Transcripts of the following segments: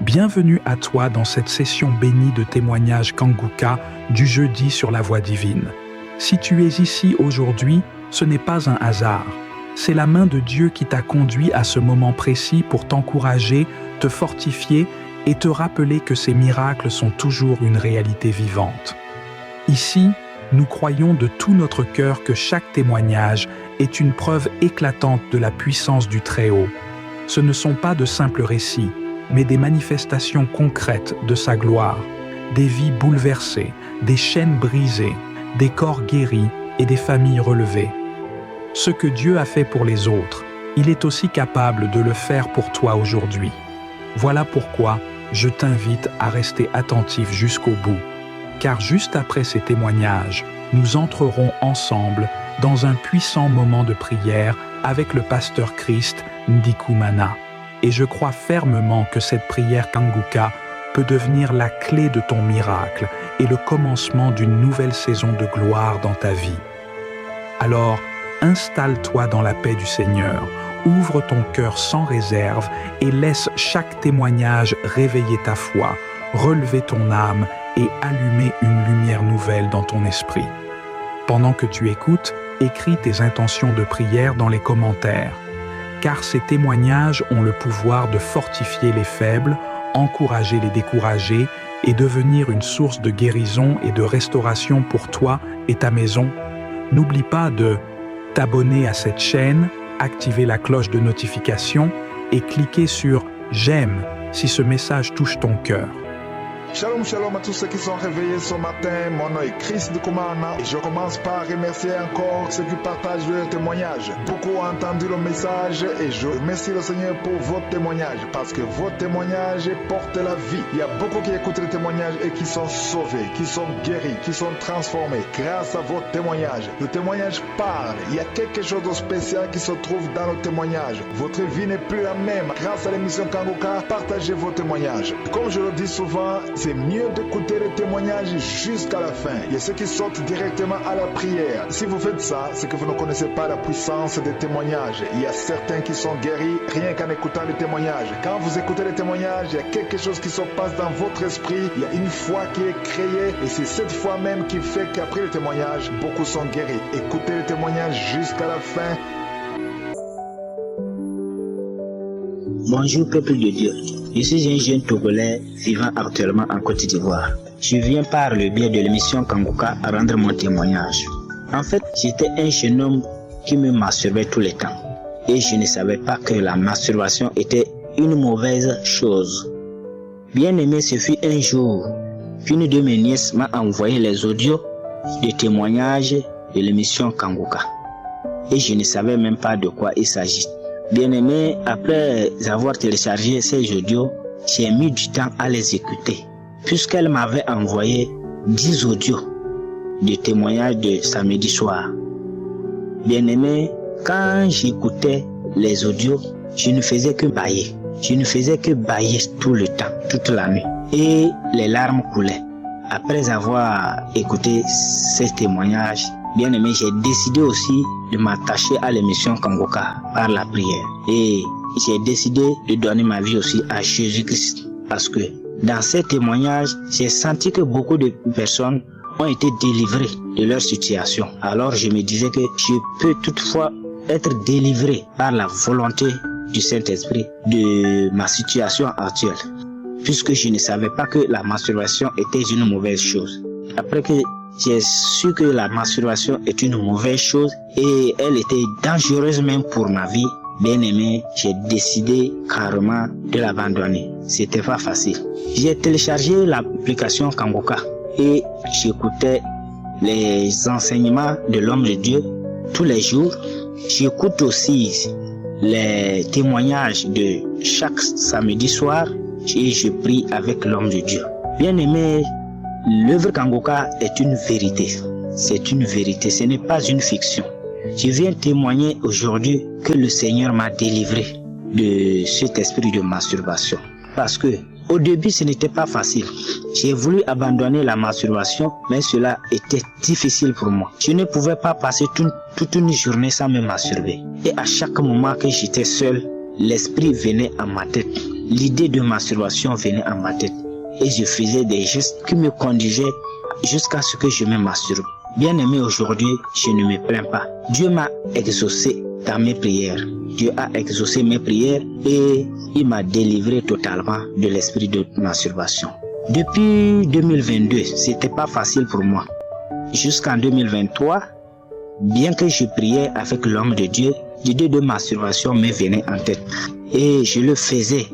Bienvenue à toi dans cette session bénie de témoignages Kanguka du jeudi sur la voie divine. Si tu es ici aujourd'hui, ce n'est pas un hasard. C'est la main de Dieu qui t'a conduit à ce moment précis pour t'encourager, te fortifier et te rappeler que ces miracles sont toujours une réalité vivante. Ici, nous croyons de tout notre cœur que chaque témoignage est une preuve éclatante de la puissance du Très-Haut. Ce ne sont pas de simples récits, mais des manifestations concrètes de sa gloire, des vies bouleversées, des chaînes brisées, des corps guéris et des familles relevées. Ce que Dieu a fait pour les autres, il est aussi capable de le faire pour toi aujourd'hui. Voilà pourquoi je t'invite à rester attentif jusqu'au bout, car juste après ces témoignages, nous entrerons ensemble dans un puissant moment de prière avec le pasteur Christ Ndikumana. Et je crois fermement que cette prière Kanguka peut devenir la clé de ton miracle et le commencement d'une nouvelle saison de gloire dans ta vie. Alors, installe-toi dans la paix du Seigneur, ouvre ton cœur sans réserve et laisse chaque témoignage réveiller ta foi, relever ton âme et allumer une lumière nouvelle dans ton esprit. Pendant que tu écoutes, écris tes intentions de prière dans les commentaires, car ces témoignages ont le pouvoir de fortifier les faibles, encourager les découragés et devenir une source de guérison et de restauration pour toi et ta maison. N'oublie pas de t'abonner à cette chaîne, activer la cloche de notification et cliquer sur « J'aime » si ce message touche ton cœur. Shalom, shalom à tous ceux qui sont réveillés ce matin. Mon nom est Christ Ndikumana et je commence par remercier encore ceux qui partagent leur témoignage. Beaucoup ont entendu le message et je remercie le Seigneur pour votre témoignage parce que votre témoignage porte la vie. Il y a beaucoup qui écoutent les témoignages et qui sont sauvés, qui sont guéris, qui sont transformés grâce à votre témoignage. Le témoignage parle. Il y a quelque chose de spécial qui se trouve dans le témoignage. Votre vie n'est plus la même. Grâce à l'émission Kanguka, partagez vos témoignages. Comme je le dis souvent, c'est mieux d'écouter les témoignages jusqu'à la fin. Il y a ceux qui sortent directement à la prière. Si vous faites ça, c'est que vous ne connaissez pas la puissance des témoignages. Il y a certains qui sont guéris rien qu'en écoutant les témoignages. Quand vous écoutez les témoignages, il y a quelque chose qui se passe dans votre esprit. Il y a une foi qui est créée et c'est cette foi même qui fait qu'après les témoignages, beaucoup sont guéris. Écoutez les témoignages jusqu'à la fin. Bonjour peuple de Dieu, je suis un jeune Togolais vivant actuellement en Côte d'Ivoire. Je viens par le biais de l'émission Kanguka à rendre mon témoignage. En fait, j'étais un jeune homme qui me masturbait tout le temps. Et je ne savais pas que la masturbation était une mauvaise chose. Bien aimé, ce fut un jour qu'une de mes nièces m'a envoyé les audios de témoignages de l'émission Kanguka. Et je ne savais même pas de quoi il s'agit. Bien aimé, après avoir téléchargé ces audios, j'ai mis du temps à les écouter, puisqu'elle m'avait envoyé 10 audios de témoignages de samedi soir. Bien aimé, quand j'écoutais les audios, je ne faisais que bâiller. Je ne faisais que bâiller tout le temps, toute la nuit. Et les larmes coulaient. Après avoir écouté ces témoignages, bien aimé, j'ai décidé aussi de m'attacher à l'émission Kanguka par la prière. Et j'ai décidé de donner ma vie aussi à Jésus-Christ. Parce que dans ces témoignages, j'ai senti que beaucoup de personnes ont été délivrées de leur situation. Alors je me disais que je peux toutefois être délivré par la volonté du Saint-Esprit de ma situation actuelle. Puisque je ne savais pas que la masturbation était une mauvaise chose. Après que j'ai su que la masturbation est une mauvaise chose et elle était dangereuse même pour ma vie, bien aimé, j'ai décidé carrément de l'abandonner. C'était pas facile. J'ai téléchargé l'application Kanguka et j'écoutais les enseignements de l'homme de Dieu tous les jours. J'écoute aussi les témoignages de chaque samedi soir et je prie avec l'homme de Dieu. Bien aimé, l'œuvre Kanguka est une vérité. C'est une vérité, ce n'est pas une fiction. Je viens témoigner aujourd'hui que le Seigneur m'a délivré de cet esprit de masturbation. Parce que au début, ce n'était pas facile. J'ai voulu abandonner la masturbation, mais cela était difficile pour moi. Je ne pouvais pas passer toute une journée sans me masturber. Et à chaque moment que j'étais seul, l'esprit venait à ma tête l'idée de masturbation venait à ma tête et je faisais des gestes qui me conduisaient jusqu'à ce que je me masturbe. Bien aimé, aujourd'hui, je ne me plains pas. Dieu m'a exaucé dans mes prières. Dieu a exaucé mes prières et il m'a délivré totalement de l'esprit de masturbation. Depuis 2022, c'était pas facile pour moi. Jusqu'en 2023, bien que je priais avec l'homme de Dieu, l'idée de masturbation me venait en tête. Et je le faisais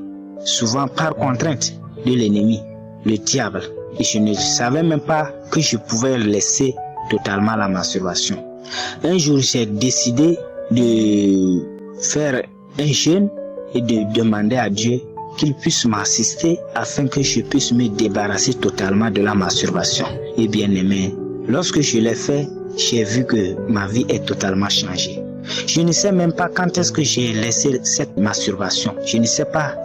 souvent par contrainte de l'ennemi, le diable. Et je ne savais même pas que je pouvais laisser totalement la masturbation. Un jour, j'ai décidé de faire un jeûne et de demander à Dieu qu'il puisse m'assister afin que je puisse me débarrasser totalement de la masturbation. Et bien aimé, lorsque je l'ai fait, j'ai vu que ma vie est totalement changée. Je ne sais même pas quand est-ce que j'ai laissé cette masturbation. Je ne sais pas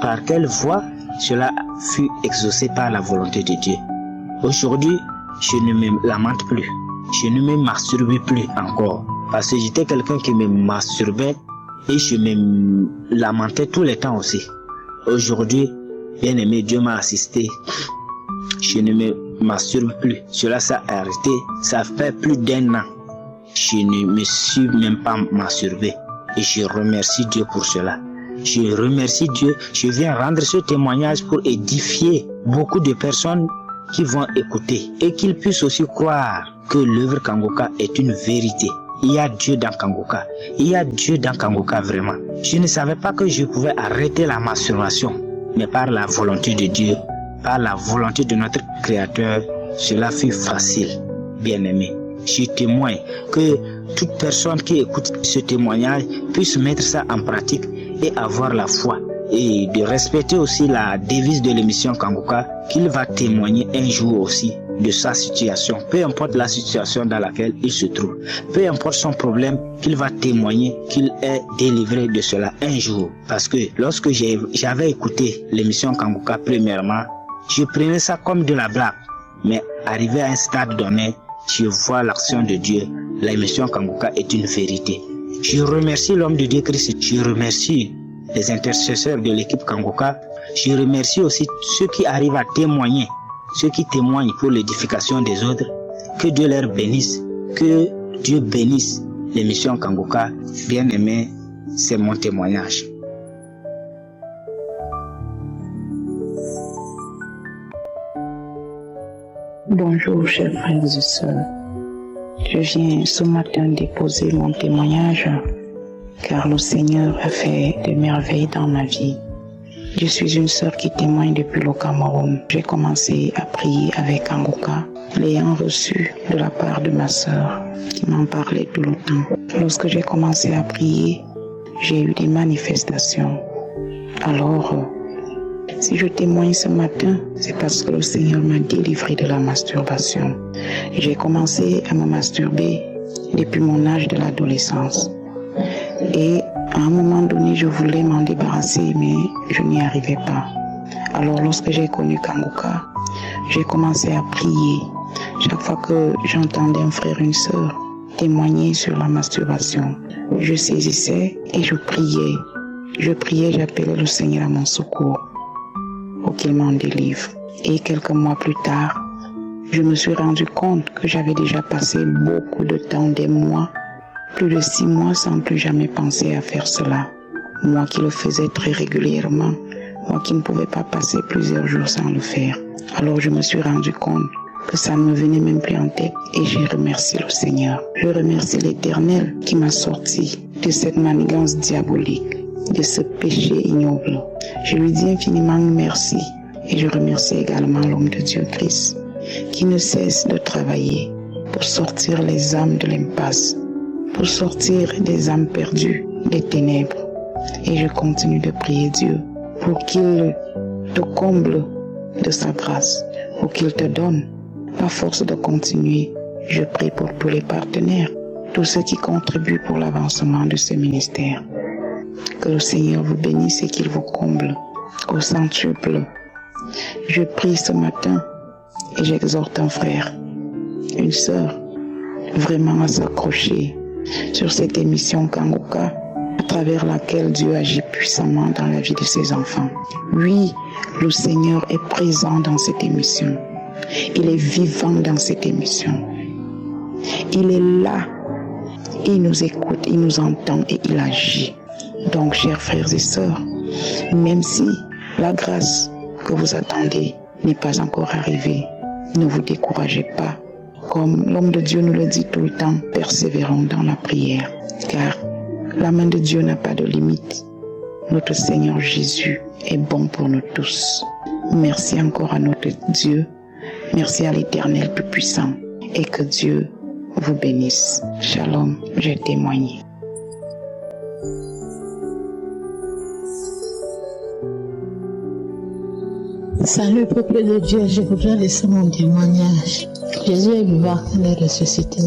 par quelle voie cela fut exaucé par la volonté de Dieu. Aujourd'hui, je ne me lamente plus. Je ne me masturbe plus encore. Parce que j'étais quelqu'un qui me masturbait et je me lamentais tout le temps aussi. Aujourd'hui, bien aimé, Dieu m'a assisté. Je ne me masturbe plus. Cela s'est arrêté. Ça fait plus d'1 an. Je ne me suis même pas masturbé. Et je remercie Dieu pour cela. Je remercie Dieu. Je viens rendre ce témoignage pour édifier beaucoup de personnes qui vont écouter et qu'ils puissent aussi croire que l'œuvre Kangoka est une vérité. Il y a Dieu dans Kangoka. Il y a Dieu dans Kangoka vraiment. Je ne savais pas que je pouvais arrêter la masturbation. Mais par la volonté de Dieu, par la volonté de notre Créateur, cela fut facile, bien aimé. Je témoigne que toute personne qui écoute ce témoignage puisse mettre ça en pratique et avoir la foi. Et de respecter aussi la devise de l'émission Kangoka, qu'il va témoigner un jour aussi de sa situation, peu importe la situation dans laquelle il se trouve, peu importe son problème, qu'il va témoigner qu'il est délivré de cela un jour. Parce que lorsque j'avais écouté l'émission Kangoka premièrement, je prenais ça comme de la blague. Mais arrivé à un stade donné, je vois l'action de Dieu. L'émission Kangoka est une vérité. Je remercie l'homme de Dieu Christ. Je remercie les intercesseurs de l'équipe Kangoka. Je remercie aussi ceux qui arrivent à témoigner, ceux qui témoignent pour l'édification des autres. Que Dieu leur bénisse. Que Dieu bénisse l'émission Kangoka. Bien aimé, c'est mon témoignage. Bonjour chers frères et sœurs. Je viens ce matin déposer mon témoignage car le Seigneur a fait de merveilles dans ma vie. Je suis une sœur qui témoigne depuis le Cameroun. J'ai commencé à prier avec Kangoka, l'ayant reçu de la part de ma sœur qui m'en parlait tout le temps. Lorsque j'ai commencé à prier, j'ai eu des manifestations. Alors, si je témoigne ce matin, c'est parce que le Seigneur m'a délivré de la masturbation. J'ai commencé à me masturber depuis mon âge de l'adolescence. Et à un moment donné, je voulais m'en débarrasser, mais je n'y arrivais pas. Alors lorsque j'ai connu Kangoka, j'ai commencé à prier. Chaque fois que j'entendais un frère, une sœur témoigner sur la masturbation, je saisissais et je priais. J'appelais le Seigneur à mon secours pour qu'il m'en délivre. Et quelques mois plus tard, je me suis rendu compte que j'avais déjà passé beaucoup de temps, des mois, plus de 6 mois sans plus jamais penser à faire cela. Moi qui le faisais très régulièrement, moi qui ne pouvais pas passer plusieurs jours sans le faire. Alors je me suis rendu compte que ça ne me venait même plus en tête et j'ai remercié le Seigneur. Je remercie l'Éternel qui m'a sorti de cette manigance diabolique, de ce péché ignoble. Je lui dis infiniment merci et je remercie également l'homme de Dieu Christ qui ne cesse de travailler pour sortir les âmes de l'impasse, pour sortir des âmes perdues des ténèbres. Et je continue de prier Dieu pour qu'il te comble de sa grâce, pour qu'il te donne la force de continuer. Je prie pour tous les partenaires, tous ceux qui contribuent pour l'avancement de ce ministère. Que le Seigneur vous bénisse et qu'il vous comble au centuple. Je prie ce matin et j'exhorte un frère, une sœur, vraiment à s'accrocher sur cette émission Kangoka, à travers laquelle Dieu agit puissamment dans la vie de ses enfants. Oui, le Seigneur est présent dans cette émission. Il est vivant dans cette émission. Il est là. Il nous écoute, il nous entend et il agit. Donc, chers frères et sœurs, même si la grâce que vous attendez n'est pas encore arrivée, ne vous découragez pas. Comme l'homme de Dieu nous le dit tout le temps, persévérons dans la prière, car la main de Dieu n'a pas de limite. Notre Seigneur Jésus est bon pour nous tous. Merci encore à notre Dieu. Merci à l'Éternel plus puissant. Et que Dieu vous bénisse. Shalom, j'ai témoigné. Salut peuple de Dieu, je voudrais laisser mon témoignage. Jésus est vivant, il est ressuscité.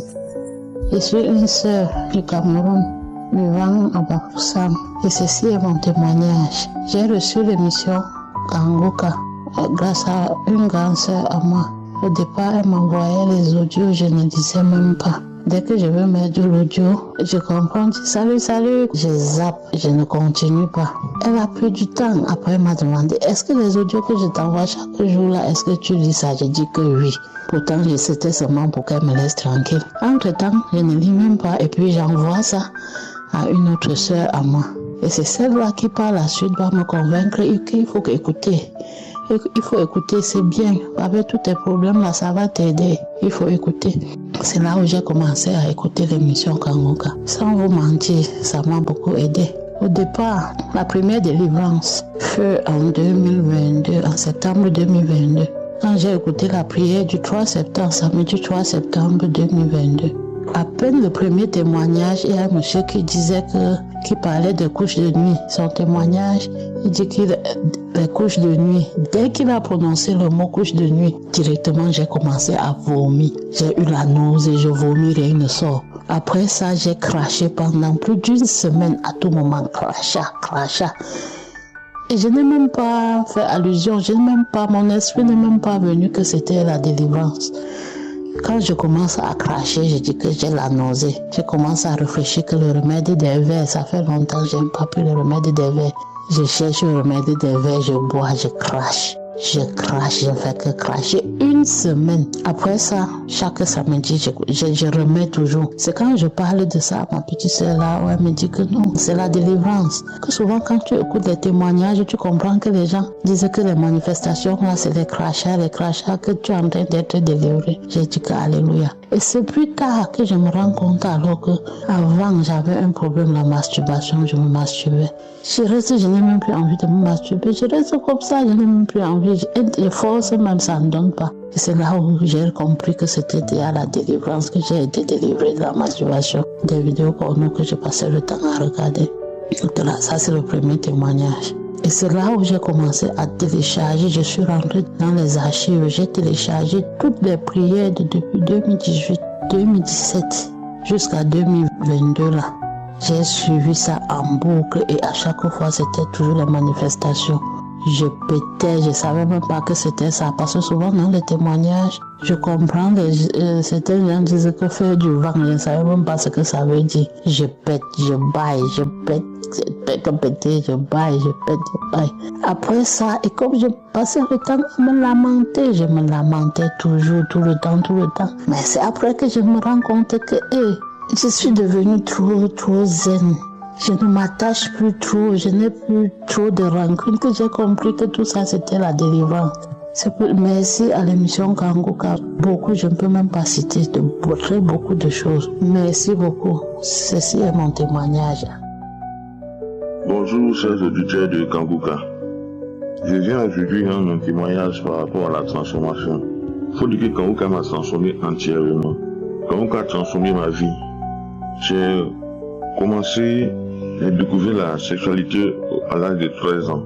Je suis une sœur du Cameroun, vivant à Bafoussam, et ceci est mon témoignage. J'ai reçu l'émission Kanguka grâce à une grande sœur à moi. Au départ, elle m'envoyait les audios, je ne disais même pas. Dès que je veux mettre de l'audio, je comprends, salut, je zappe, je ne continue pas. Elle a pris du temps. Après, elle m'a demandé, est-ce que les audios que je t'envoie chaque jour là, est-ce que tu lis ça? J'ai dit que oui. Pourtant, c'était seulement pour qu'elle me laisse tranquille. Entre-temps, je ne lis même pas et puis j'envoie ça à une autre sœur à moi. Et c'est celle-là qui par la suite va me convaincre qu'il faut écouter. Il faut écouter, c'est bien. Avec tous tes problèmes là, ça va t'aider. Il faut écouter. C'est là où j'ai commencé à écouter l'émission Kanguka. Sans vous mentir, ça m'a beaucoup aidé. Au départ, la première délivrance fut en 2022, en septembre 2022. Quand j'ai écouté la prière du 3 septembre, samedi 3 septembre 2022. À peine le premier témoignage, il y a un monsieur qui disait qui parlait de couches de nuit. Son témoignage, il dit qu'il les couches de nuit. Dès qu'il a prononcé le mot couche de nuit, directement j'ai commencé à vomir. J'ai eu la nausée, je vomis, rien ne sort. Après ça, j'ai craché pendant plus d'une semaine, à tout moment, crachat. Et je n'ai même pas fait allusion, mon esprit n'est même pas venu que c'était la délivrance. Quand je commence à cracher, je dis que j'ai la nausée. Je commence à réfléchir que le remède des vers, ça fait longtemps que je n'ai pas pris le remède des vers. Je cherche le remède des vers, je bois, je crache. Je fais que cracher une semaine. Après ça, chaque samedi, je remets toujours. C'est quand je parle de ça à ma petite sœur là, où elle me dit que non, c'est la délivrance. Que souvent quand tu écoutes les témoignages, tu comprends que les gens disent que les manifestations là, c'est les crachats, que tu es en train d'être délivré. J'ai dit que alléluia. Et c'est plus tard que je me rends compte alors que avant j'avais un problème de la masturbation, je me masturbais. Je n'ai même plus envie de me masturber. Je reste comme ça, je n'ai même plus envie. Je force même, ça ne donne pas. Et c'est là où j'ai compris que c'était à la délivrance que j'ai été délivré de la masturbation. Des vidéos porno que je passais le temps à regarder. Donc là, ça c'est le premier témoignage. Et c'est là où j'ai commencé à télécharger. Je suis rentrée dans les archives. J'ai téléchargé toutes les prières depuis 2018, 2017 jusqu'à 2022 là. J'ai suivi ça en boucle et à chaque fois c'était toujours les manifestations. Je pétais, je savais même pas que c'était ça parce que souvent dans les témoignages, je comprends certains gens disent que faire du vent, je ne savais même pas ce que ça veut dire. Je pète, je baille, je pète, je baille, je pète, je baille. Après ça, et comme je passais le temps à me lamenter, je me lamentais toujours, tout le temps. Mais c'est après que je me rends compte que je suis devenue trop zen. Je ne m'attache plus trop, je n'ai plus trop de rancune, que j'ai compris que tout ça c'était la délivrance. Merci à l'émission Kanguka. Beaucoup, je ne peux même pas citer très beaucoup de choses. Merci beaucoup. Ceci est mon témoignage. Bonjour, chers auditeurs de Kanguka. Je viens aujourd'hui rendre un témoignage par rapport à la transformation. Il faut dire que Kanguka m'a transformé entièrement. Kanguka a transformé ma vie. J'ai commencé à découvrir la sexualité à l'âge de 13 ans.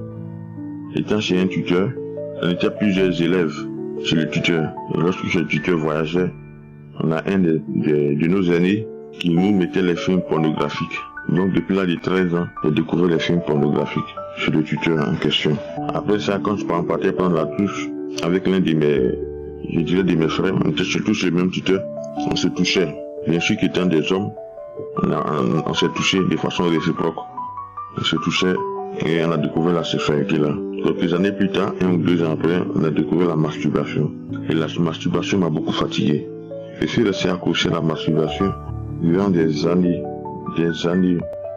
Étant chez un tuteur, on était plusieurs élèves chez le tuteur. Et lorsque le tuteur voyageait, on a un de nos aînés qui nous mettait les films pornographiques. Donc depuis l'âge de 13 ans, j'ai découvert les films pornographiques chez le tuteur en question. Après ça, quand je partais prendre la touche avec l'un de mes frères, on était surtout chez le même tuteur, on se touchait. Bien sûr qu'étant des hommes, on s'est touché de façon réciproque. se touchait et on a découvert la sexualité là. Quelques années plus tard, 1 ou 2 ans après, on a découvert la masturbation. Et la masturbation m'a beaucoup fatigué. Je suis resté accroché à la masturbation durant des années,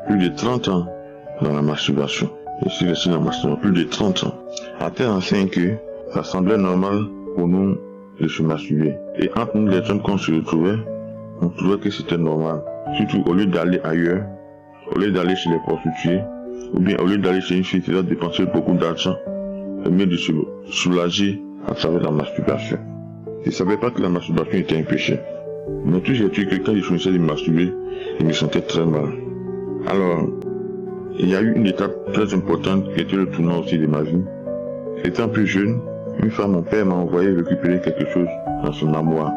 plus de 30 ans dans la masturbation. Je suis resté dans la masturbation plus de 30 ans. À tel enseigne que ça semblait normal pour nous de se masturber. Et entre nous, les hommes, quand on se retrouvait, on trouvait que c'était normal. Surtout au lieu d'aller ailleurs, au lieu d'aller chez les prostituées, ou bien au lieu d'aller chez une fille qui doit dépenser beaucoup d'argent, le mieux de se soulager à travers la masturbation. Je ne savais pas que la masturbation était un péché. Mais tout j'ai dit que quand je finissais de me masturber, je me sentais très mal. Alors, il y a eu une étape très importante qui était le tournant aussi de ma vie. Étant plus jeune, une fois mon père m'a envoyé récupérer quelque chose dans son armoire.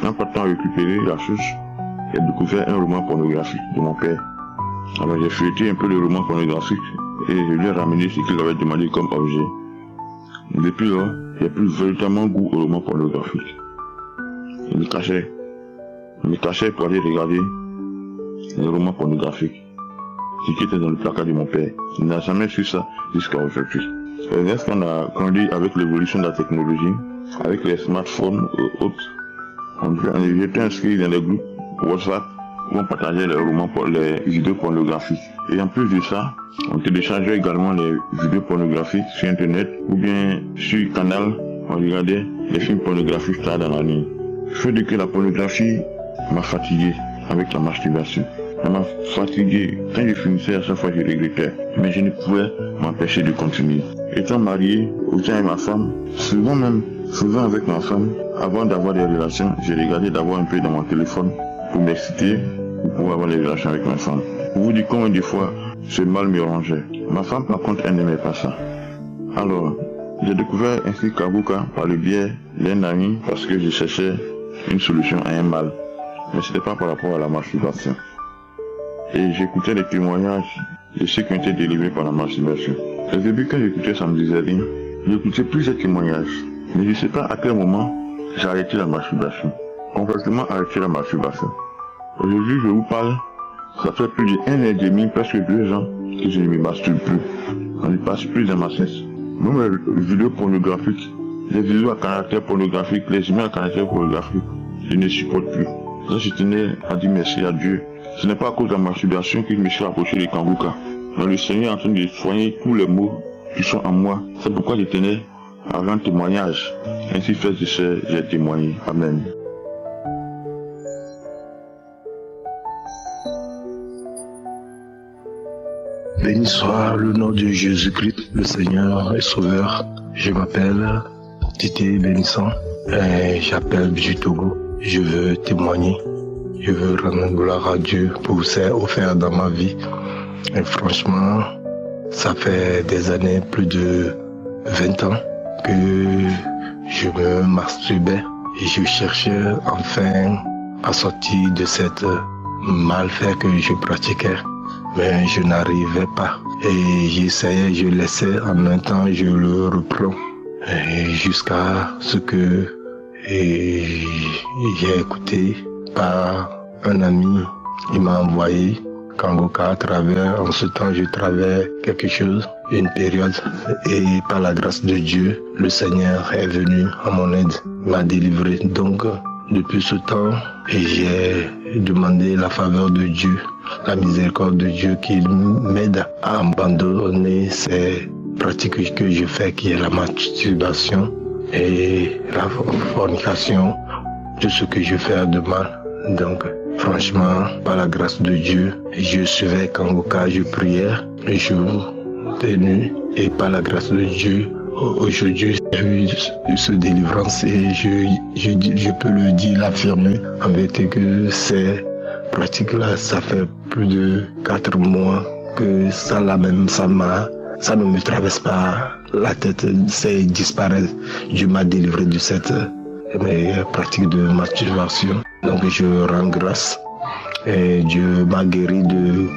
En partant récupérer la chose, j'ai découvert un roman pornographique de mon père. Alors j'ai feuilleté un peu le roman pornographique et je lui ai ramené ce qu'il avait demandé comme objet. Depuis là, j'ai plus véritablement goût au roman pornographique. Je me cachais pour aller regarder le roman pornographique, ce qui était dans le placard de mon père. Il n'a jamais su ça jusqu'à aujourd'hui. Lorsqu'on a grandi avec l'évolution de la technologie, avec les smartphones et autres, j'étais inscrit dans les groupes WhatsApp où on partageait les romans, les vidéos pornographiques. Et en plus de ça, on téléchargeait également les vidéos pornographiques sur internet ou bien sur Canal, on regardait les films pornographiques tard dans la nuit. Je veux dire que la pornographie m'a fatigué avec la masturbation. Elle m'a fatigué. Quand je finissais, à chaque fois je regrettais. Mais je ne pouvais m'empêcher de continuer. Étant marié, autant avec ma femme, souvent avec ma femme, avant d'avoir des relations, j'ai regardé d'avoir un peu dans mon téléphone pour m'exciter, pour pouvoir avoir des relations avec ma femme. Pour vous dire combien de fois ce mal me rongeait. Ma femme, par contre, elle n'aimait pas ça. Alors, j'ai découvert ainsi Kanguka par le biais d'un ami parce que je cherchais une solution à un mal. Mais ce n'était pas par rapport à la masturbation. Et j'écoutais les témoignages de ceux qui ont été délivrés par la masturbation. Au début, quand j'écoutais, ça me disait rien. J'écoutais plusieurs témoignages. Mais je ne sais pas à quel moment j'ai arrêté la masturbation. Complètement arrêté la masturbation. Aujourd'hui, je vous parle, ça fait plus d'1 an et demi, presque 2 ans, que je ne me masturbe plus. On ne passe plus dans ma cesse. Même les vidéos pornographiques, les vidéos à caractère pornographique, les images à caractère pornographique, je ne supporte plus. Ça, je tenais à dire merci à Dieu. Ce n'est pas à cause de la masturbation que je me suis approché de Kanguka. Mais le Seigneur est en train de soigner tous les maux qui sont en moi. C'est pourquoi je tenais à rendre témoignage. Ainsi fait, j'ai témoigné. Amen. Béni soit le nom de Jésus-Christ, le Seigneur et Sauveur. Je m'appelle Tité Bénissant et j'appelle du Togo. Je veux témoigner. Je veux rendre gloire à Dieu pour ce qu'il a offert dans ma vie. Et franchement, ça fait des années, plus de 20 ans, que je me masturbais et je cherchais enfin à sortir de cette malfait que je pratiquais. Mais je n'arrivais pas. Et j'essayais, je laissais, en même temps je le reprends. Et jusqu'à ce que j'ai écouté par un ami, il m'a envoyé Kanguka à travers, en ce temps je travaillais quelque chose, une période, et par la grâce de Dieu, le Seigneur est venu à mon aide, m'a délivré. Donc, depuis ce temps, j'ai demandé la faveur de Dieu, la miséricorde de Dieu qu'il m'aide à abandonner ces pratiques que je fais, qui est la masturbation et la fornication, tout ce que je fais de mal. Donc, franchement, par la grâce de Dieu, je suivais Kanguka, je priais, je tenais, et par la grâce de Dieu, aujourd'hui, j'ai eu ce délivrance et je peux le dire, l'affirmer en vérité que ces pratiques-là, ça fait plus de 4 mois que ça ne me traverse pas la tête, c'est disparaît. Dieu m'a délivré de cette pratique de masturbation. Donc je rends grâce et Dieu m'a guéri de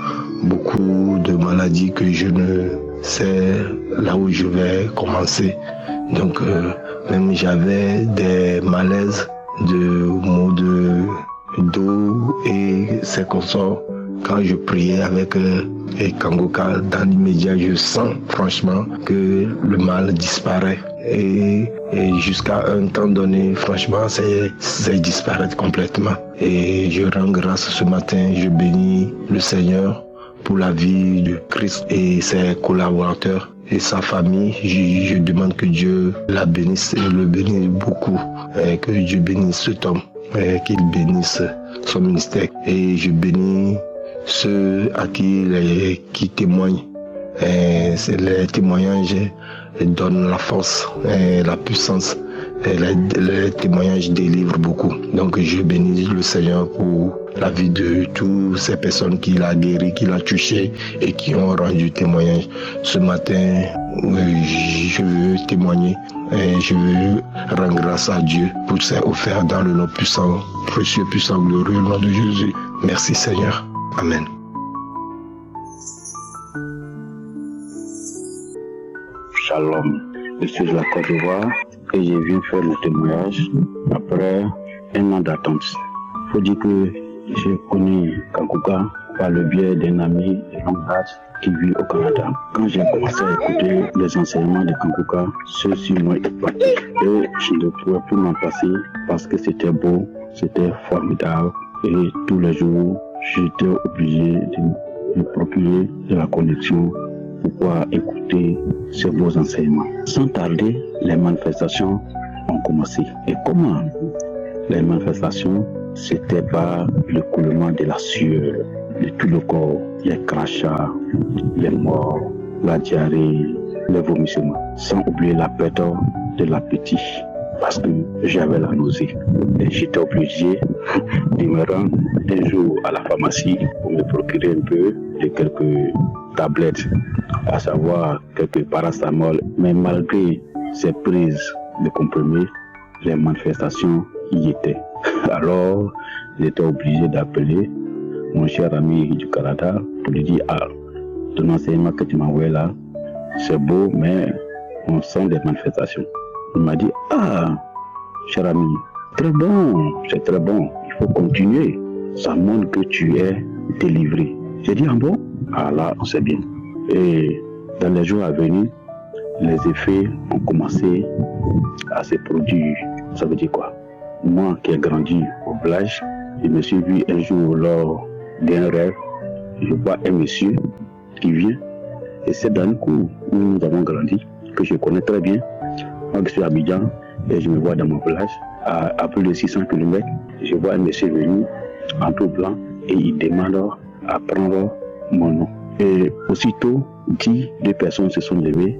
beaucoup de maladies que je ne sais là où je vais commencer. Donc même j'avais des malaises, de maux de dos et c'est comme ça. Quand je priais avec et Kangoka, dans l'immédiat, je sens franchement que le mal disparaît. Et jusqu'à un temps donné, franchement, c'est disparaître complètement. Et je rends grâce ce matin, je bénis le Seigneur pour la vie de Christ et ses collaborateurs et sa famille. Je demande que Dieu la bénisse et le bénisse beaucoup, et que Dieu bénisse cet homme, qu'il bénisse son ministère. Et je bénis ceux à qui témoignent. Les témoignages donnent la force et la puissance. Et les témoignages délivrent beaucoup. Donc je bénis le Seigneur pour la vie de toutes ces personnes qu'il a guéries, qu'il a touchées et qui ont rendu témoignage. Ce matin, je veux témoigner et je veux rendre grâce à Dieu pour ses offerts dans le nom puissant, précieux, puissant, glorieux, au nom de Jésus. Merci Seigneur. Amen. Shalom, je suis de la Côte d'Ivoire et je viens faire le témoignage après un an d'attente. Il faut dire que j'ai connu Kangoka par le biais d'un ami de longue date qui vit au Canada. Quand j'ai commencé à écouter les enseignements de Kangoka, ceux-ci m'ont épaté et je ne pouvais plus m'en passer parce que c'était beau, c'était formidable et tous les jours j'étais obligé de me procurer de la connexion pour pouvoir écouter ces beaux enseignements. Sans tarder, les manifestations ont commencé. Et comment? Les manifestations, c'était par le coulement de la sueur de tout le corps, les crachats, les morts, la diarrhée, les vomissements, sans oublier la perte de l'appétit, parce que j'avais la nausée. Et j'étais obligé de me rendre un jour à la pharmacie pour me procurer un peu de quelques tablettes, à savoir quelques paracétamol. Mais malgré ces prises de comprimés, les manifestations y étaient. Alors, j'étais obligé d'appeler mon cher ami du Canada pour lui dire: ah, ton enseignement que tu m'as envoyé là, c'est beau, mais on sent des manifestations. Il m'a dit: ah, cher ami, très bon, c'est très bon, il faut continuer. Ça montre que tu es délivré. J'ai dit: ah bon? Ah là, on sait bien. Et dans les jours à venir, les effets ont commencé à se produire. Ça veut dire quoi? Moi qui ai grandi au village, je me suis vu un jour lors d'un rêve, je vois un monsieur qui vient, et c'est dans le cours où nous avons grandi, que je connais très bien. Moi je suis à Abidjan et je me vois dans mon village, à plus de 600 km, je vois un monsieur venu en tout blanc et il demande à prendre mon nom. Et aussitôt, 2 personnes se sont levées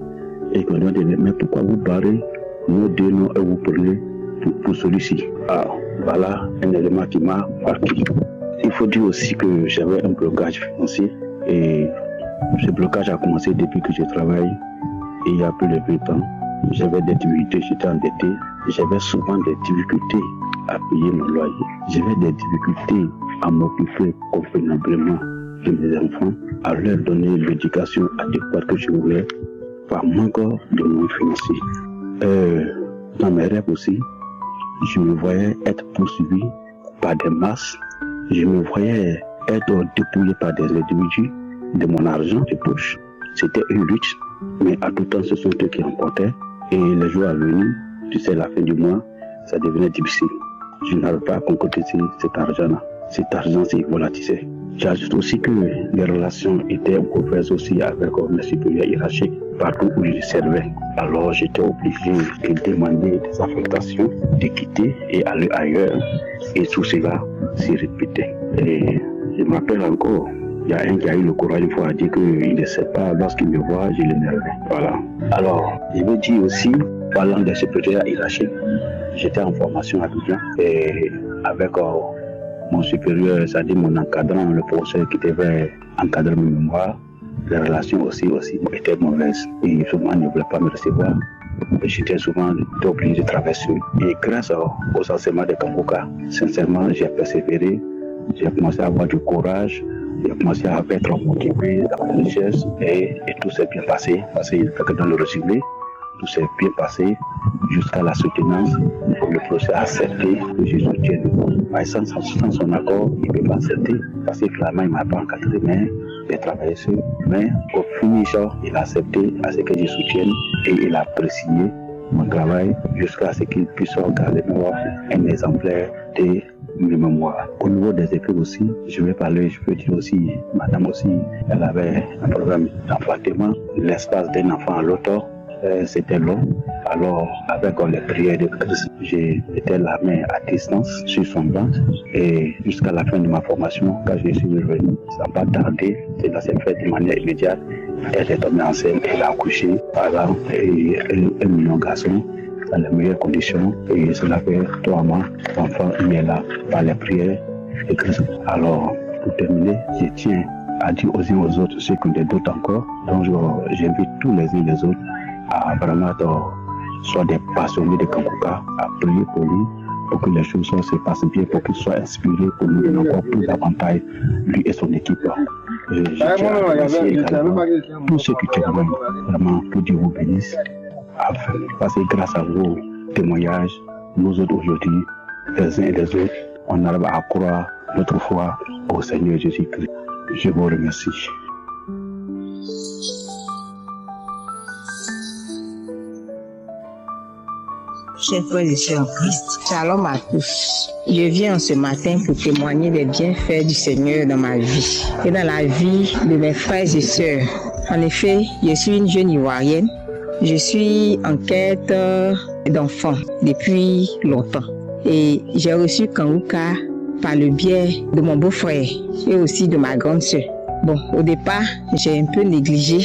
et ils m'ont demandé: mais pourquoi vous barrez nos 2 noms et vous prenez pour celui-ci? Ah, voilà un élément qui m'a marqué. Il faut dire aussi que j'avais un blocage financier et ce blocage a commencé depuis que je travaille et il y a plus de 20 ans. J'avais des difficultés, j'étais endetté, j'avais souvent des difficultés à payer mon loyer. J'avais des difficultés à m'occuper convenablement de mes enfants, à leur donner l'éducation adéquate que je voulais par manque de moyens financiers. Dans mes rêves aussi, je me voyais être poursuivi par des masses, je me voyais être dépouillé par des individus de mon argent de poche. C'était une lutte, mais à tout temps ce sont eux qui remportaient. Et les jours à venir, tu sais, la fin du mois, ça devenait difficile. Je n'arrive pas à concrétiser cet argent-là. Cet argent s'est volatisé. J'ajoute aussi que les relations étaient mauvaises aussi avec mes supérieurs hiérarchiques partout où je servais. Alors j'étais obligé de demander des affectations, de quitter et aller ailleurs. Et tout cela s'est répété. Et je me rappelle encore, il y a un qui a eu le courage une fois à dire qu'il ne sait pas, lorsqu'il me voit, je l'énervais. Voilà. Alors, je veux dire aussi, parlant des supérieurs hiérarchiques, j'étais en formation à Abidjan et avec mon supérieur, c'est-à-dire mon encadrant, le professeur qui devait encadrer mes mémoires, les relations aussi étaient mauvaises et souvent il ne voulait pas me recevoir. J'étais souvent obligé de traverser. Et grâce aux enseignements de Kangoka, sincèrement, j'ai persévéré, j'ai commencé à avoir du courage, j'ai commencé à être motivé, à la richesse et tout s'est bien passé, parce qu'il fait que dans le recyclé, tout s'est bien passé jusqu'à la soutenance. Le procès a accepté que je soutienne. Sans son accord, il ne peut pas accepter parce que clairement il ne m'a pas encadré, mais de travailler seul. Mais au finish, il a accepté à ce que je soutienne et il a apprécié mon travail jusqu'à ce qu'il puisse regarder un exemplaire de mes mémoires. Au niveau des écrits aussi, je peux dire aussi, madame aussi, elle avait un programme d'enfantement. L'espace d'un enfant à l'autre, c'était long. Alors, avec les prières de Christ, j'ai été la main à distance sur son ventre. Et jusqu'à la fin de ma formation, quand je suis revenu, ça n'a pas tardé. Cela s'est fait de manière immédiate. Elle est tombée enceinte, elle a accouché, voilà, et un million de garçons dans les meilleures conditions. Et cela fait 3 mois, l'enfant est là par les prières de Christ. Alors, pour terminer, je tiens à dire aux uns aux autres ceux qui ont des doutes encore. Donc, j'invite tous les uns et les autres à vraiment soit des passionnés de Kanguka, à prier pour lui, pour que les choses se passent bien, pour qu'il soit inspiré pour nous donner encore plus d'avantages, lui et son équipe. Je tiens à remercier également tous ceux qui témoignent, vraiment, pour Dieu vous bénisse. Parce que grâce à vos témoignages, nous autres aujourd'hui, les uns et les autres, on arrive à croire notre foi au Seigneur Jésus-Christ. Je vous remercie. Chers frères et sœurs en Christ, shalom à tous. Je viens ce matin pour témoigner des bienfaits du Seigneur dans ma vie et dans la vie de mes frères et sœurs. En effet, je suis une jeune Ivoirienne. Je suis en quête d'enfants depuis longtemps. Et j'ai reçu Kanguka par le biais de mon beau-frère et aussi de ma grande sœur. Bon, au départ, j'ai un peu négligé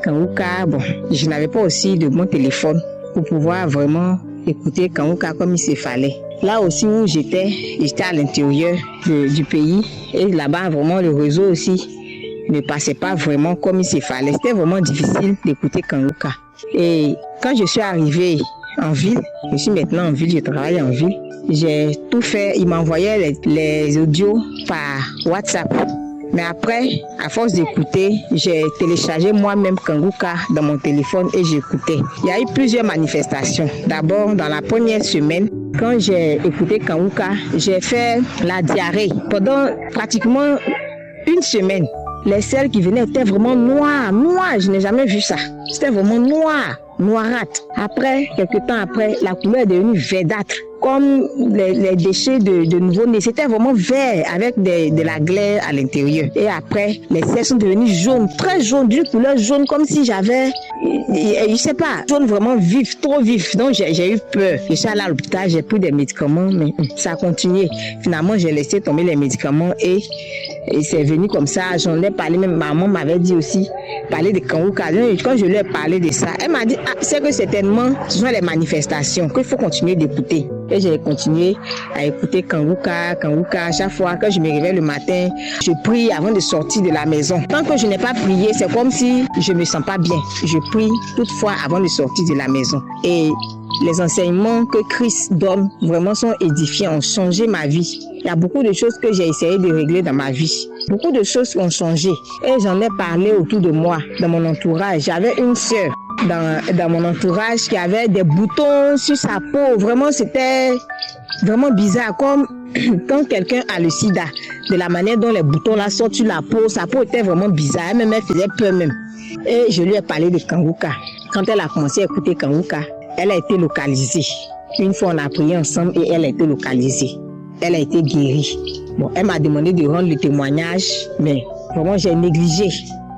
Kanguka. Bon, je n'avais pas aussi de bon téléphone pour pouvoir vraiment écouter Kanguka comme il se fallait. Là aussi où j'étais à l'intérieur du pays et là-bas vraiment le réseau aussi ne passait pas vraiment comme il se fallait. C'était vraiment difficile d'écouter Kanguka. Et quand je suis arrivée en ville, je suis maintenant en ville, je travaille en ville, j'ai tout fait, il m'envoyait les audios par WhatsApp. Mais après, à force d'écouter, j'ai téléchargé moi-même Kanguka dans mon téléphone et j'écoutais. Il y a eu plusieurs manifestations. D'abord, dans la première semaine, quand j'ai écouté Kanguka, j'ai fait la diarrhée. Pendant pratiquement une semaine, les selles qui venaient étaient vraiment noires. Je n'ai jamais vu ça. C'était vraiment noirâtre. Après, quelques temps après, la couleur est devenue verdâtre. Comme les déchets de nouveau-nés. C'était vraiment vert avec de la glaire à l'intérieur. Et après, les selles sont devenues jaunes, très jaunes, d'une couleur jaune, comme si j'avais, je sais pas, jaune vraiment vif, trop vif. Donc j'ai eu peur. Je suis allée à l'hôpital, j'ai pris des médicaments, mais ça a continué. Finalement, j'ai laissé tomber les médicaments et c'est venu comme ça. J'en ai parlé, même maman m'avait dit aussi, parler de Kanguka. Quand je lui ai parlé de ça, elle m'a dit, c'est que certainement, ce sont les manifestations, qu'il faut continuer d'écouter. Et j'ai continué à écouter Kanguka. À chaque fois que je me réveille le matin, je prie avant de sortir de la maison. Tant que je n'ai pas prié, c'est comme si je ne me sens pas bien. Je prie toutefois avant de sortir de la maison. Et les enseignements que Christ donne vraiment sont édifiants, ont changé ma vie. Il y a beaucoup de choses que j'ai essayé de régler dans ma vie. Beaucoup de choses ont changé. Et j'en ai parlé autour de moi, dans mon entourage. J'avais une sœur dans mon entourage qui avait des boutons sur sa peau. Vraiment, c'était vraiment bizarre. Comme quand quelqu'un a le sida, de la manière dont les boutons là sortent sur la peau, sa peau était vraiment bizarre. Elle faisait peur même. Et je lui ai parlé de Kanguka. Quand elle a commencé à écouter Kanguka, elle a été localisée. Une fois, on a prié ensemble et elle a été localisée. Elle a été guérie. Bon, elle m'a demandé de rendre le témoignage, mais vraiment, j'ai négligé.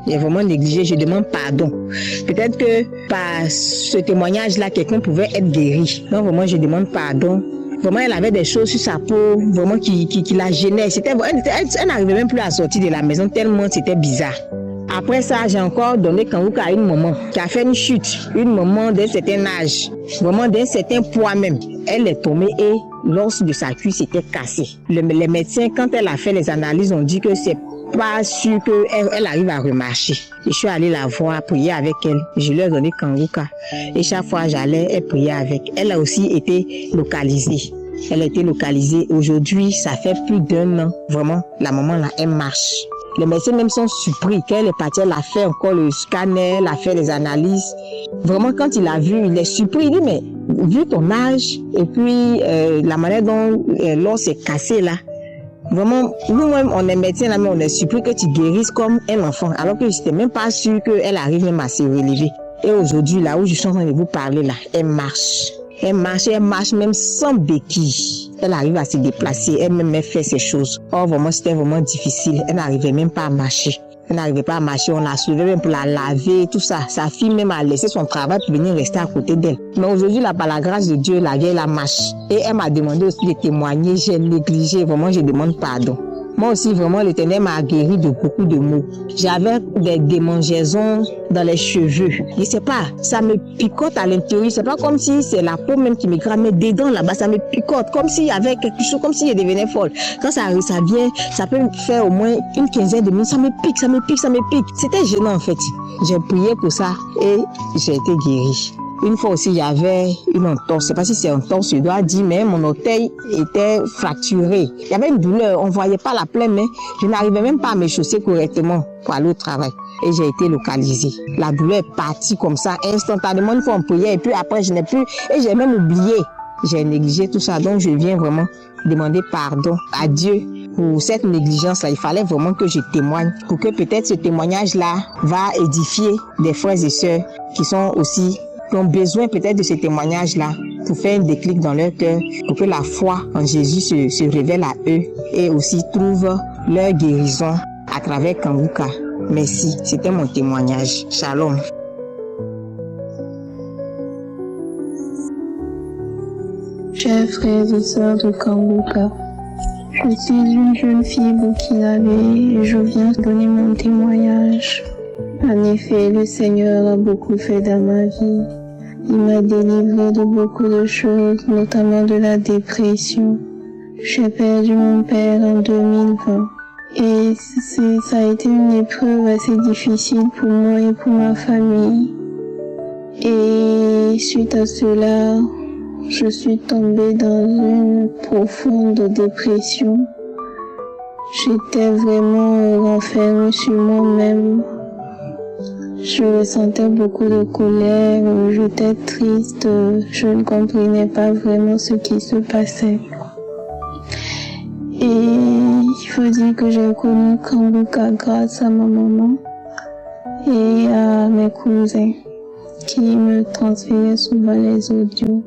J'ai vraiment négligé, je demande pardon. Peut-être que par ce témoignage-là, quelqu'un pouvait être guéri. Donc vraiment, je demande pardon. Vraiment, elle avait des choses sur sa peau, vraiment qui la gênaient. Elle n'arrivait même plus à sortir de la maison tellement c'était bizarre. Après ça, j'ai encore donné Kanguka à une maman qui a fait une chute. Une maman d'un certain âge, vraiment d'un certain poids même. Elle est tombée et l'os de sa cuisse était cassé. Les médecins, quand elle a fait les analyses, ont dit que c'est pas sûr qu'elle arrive à remarcher. Je suis allée la voir, prier avec elle. Je lui ai donné Kanguka. Et chaque fois j'allais, elle priait avec. Elle a aussi été localisée. Elle a été localisée. Aujourd'hui, ça fait plus d'1 an. Vraiment, la maman là, elle marche. Les médecins même sont surpris qu'elle est partie. Elle a fait encore le scanner, elle a fait les analyses. Vraiment, quand il a vu, il est surpris. Il dit, mais vu ton âge et puis la manière dont l'os est cassé là, Vraiment, nous-mêmes, on est médecins là, mais on est surpris que tu guérisses comme un enfant, alors que je n'étais même pas sûre qu'elle arrive même à se relever. Et aujourd'hui, là où je suis en train de vous parler, là, elle marche. Elle marche même sans béquille. Elle arrive à se déplacer, elle fait ses choses. Or, vraiment, c'était vraiment difficile. Elle n'arrivait même pas à marcher. Elle n'arrivait pas à marcher, on l'a soulevée même pour la laver, tout ça. Sa fille même a laissé son travail pour venir rester à côté d'elle. Mais aujourd'hui, là, par la grâce de Dieu, la vieille, la marche. Et elle m'a demandé aussi de témoigner. J'ai négligé, vraiment, je demande pardon. Moi aussi, vraiment, l'Éternel m'a guéri de beaucoup de maux. J'avais des démangeaisons dans les cheveux. Je sais pas, ça me picote à l'intérieur. C'est pas comme si c'est la peau même qui me gratte, mais dedans, là-bas, ça me picote. Comme s'il y avait quelque chose, comme si je devenais folle. Quand ça vient, ça peut faire au moins une quinzaine de minutes. Ça me pique. C'était gênant, en fait. J'ai prié pour ça et j'ai été guérie. Une fois aussi, il y avait une entorse. Je sais pas si c'est une entorse, je dois dire, mais mon orteil était fracturé. Il y avait une douleur, on voyait pas la plaie, mais je n'arrivais même pas à me chausser correctement pour aller au travail. Et j'ai été localisée. La douleur est partie comme ça, instantanément, une fois on priait, et puis après, je n'ai plus, et j'ai même oublié. J'ai négligé tout ça, donc je viens vraiment demander pardon à Dieu pour cette négligence-là. Il fallait vraiment que je témoigne, pour que peut-être ce témoignage-là va édifier des frères et sœurs qui sont aussi qui ont besoin peut-être de ce témoignage-là pour faire un déclic dans leur cœur, pour que la foi en Jésus se révèle à eux et aussi trouvent leur guérison à travers Kanguka. Merci, c'était mon témoignage. Shalom. Chers frères et sœurs de Kanguka, je suis une jeune fille burkinabé et je viens donner mon témoignage. En effet, le Seigneur a beaucoup fait dans ma vie. Il m'a délivré de beaucoup de choses, notamment de la dépression. J'ai perdu mon père en 2020 et ça a été une épreuve assez difficile pour moi et pour ma famille. Et suite à cela, je suis tombée dans une profonde dépression. J'étais vraiment renfermée sur moi-même. Je ressentais beaucoup de colère, j'étais triste, je ne comprenais pas vraiment ce qui se passait. Et il faut dire que j'ai connu Kanguka grâce à ma maman et à mes cousins qui me transféraient souvent les audios.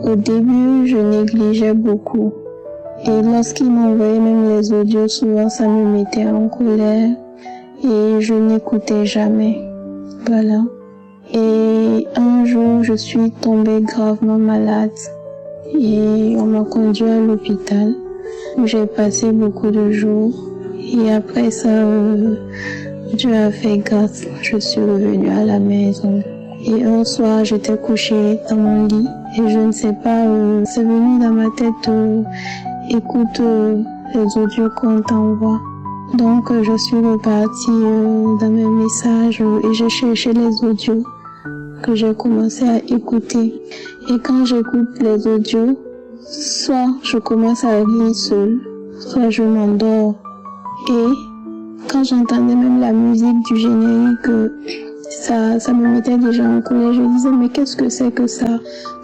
Au début, je négligeais beaucoup. Et lorsqu'ils m'envoyaient même les audios, souvent ça me mettait en colère. Et je n'écoutais jamais. Voilà. Et un jour, je suis tombée gravement malade. Et on m'a conduit à l'hôpital où j'ai passé beaucoup de jours. Et après ça, Dieu a fait grâce. Je suis revenue à la maison. Et un soir, j'étais couchée dans mon lit. Et je ne sais pas, c'est venu dans ma tête, écoute les audios qu'on t'envoie. Donc je suis repartie dans mes messages et j'ai cherché les audios que j'ai commencé à écouter. Et quand j'écoute les audios, soit je commence à rire seule, soit je m'endors. Et quand j'entendais même la musique du générique, ça me mettait déjà en colère. Je disais mais qu'est-ce que c'est que ça?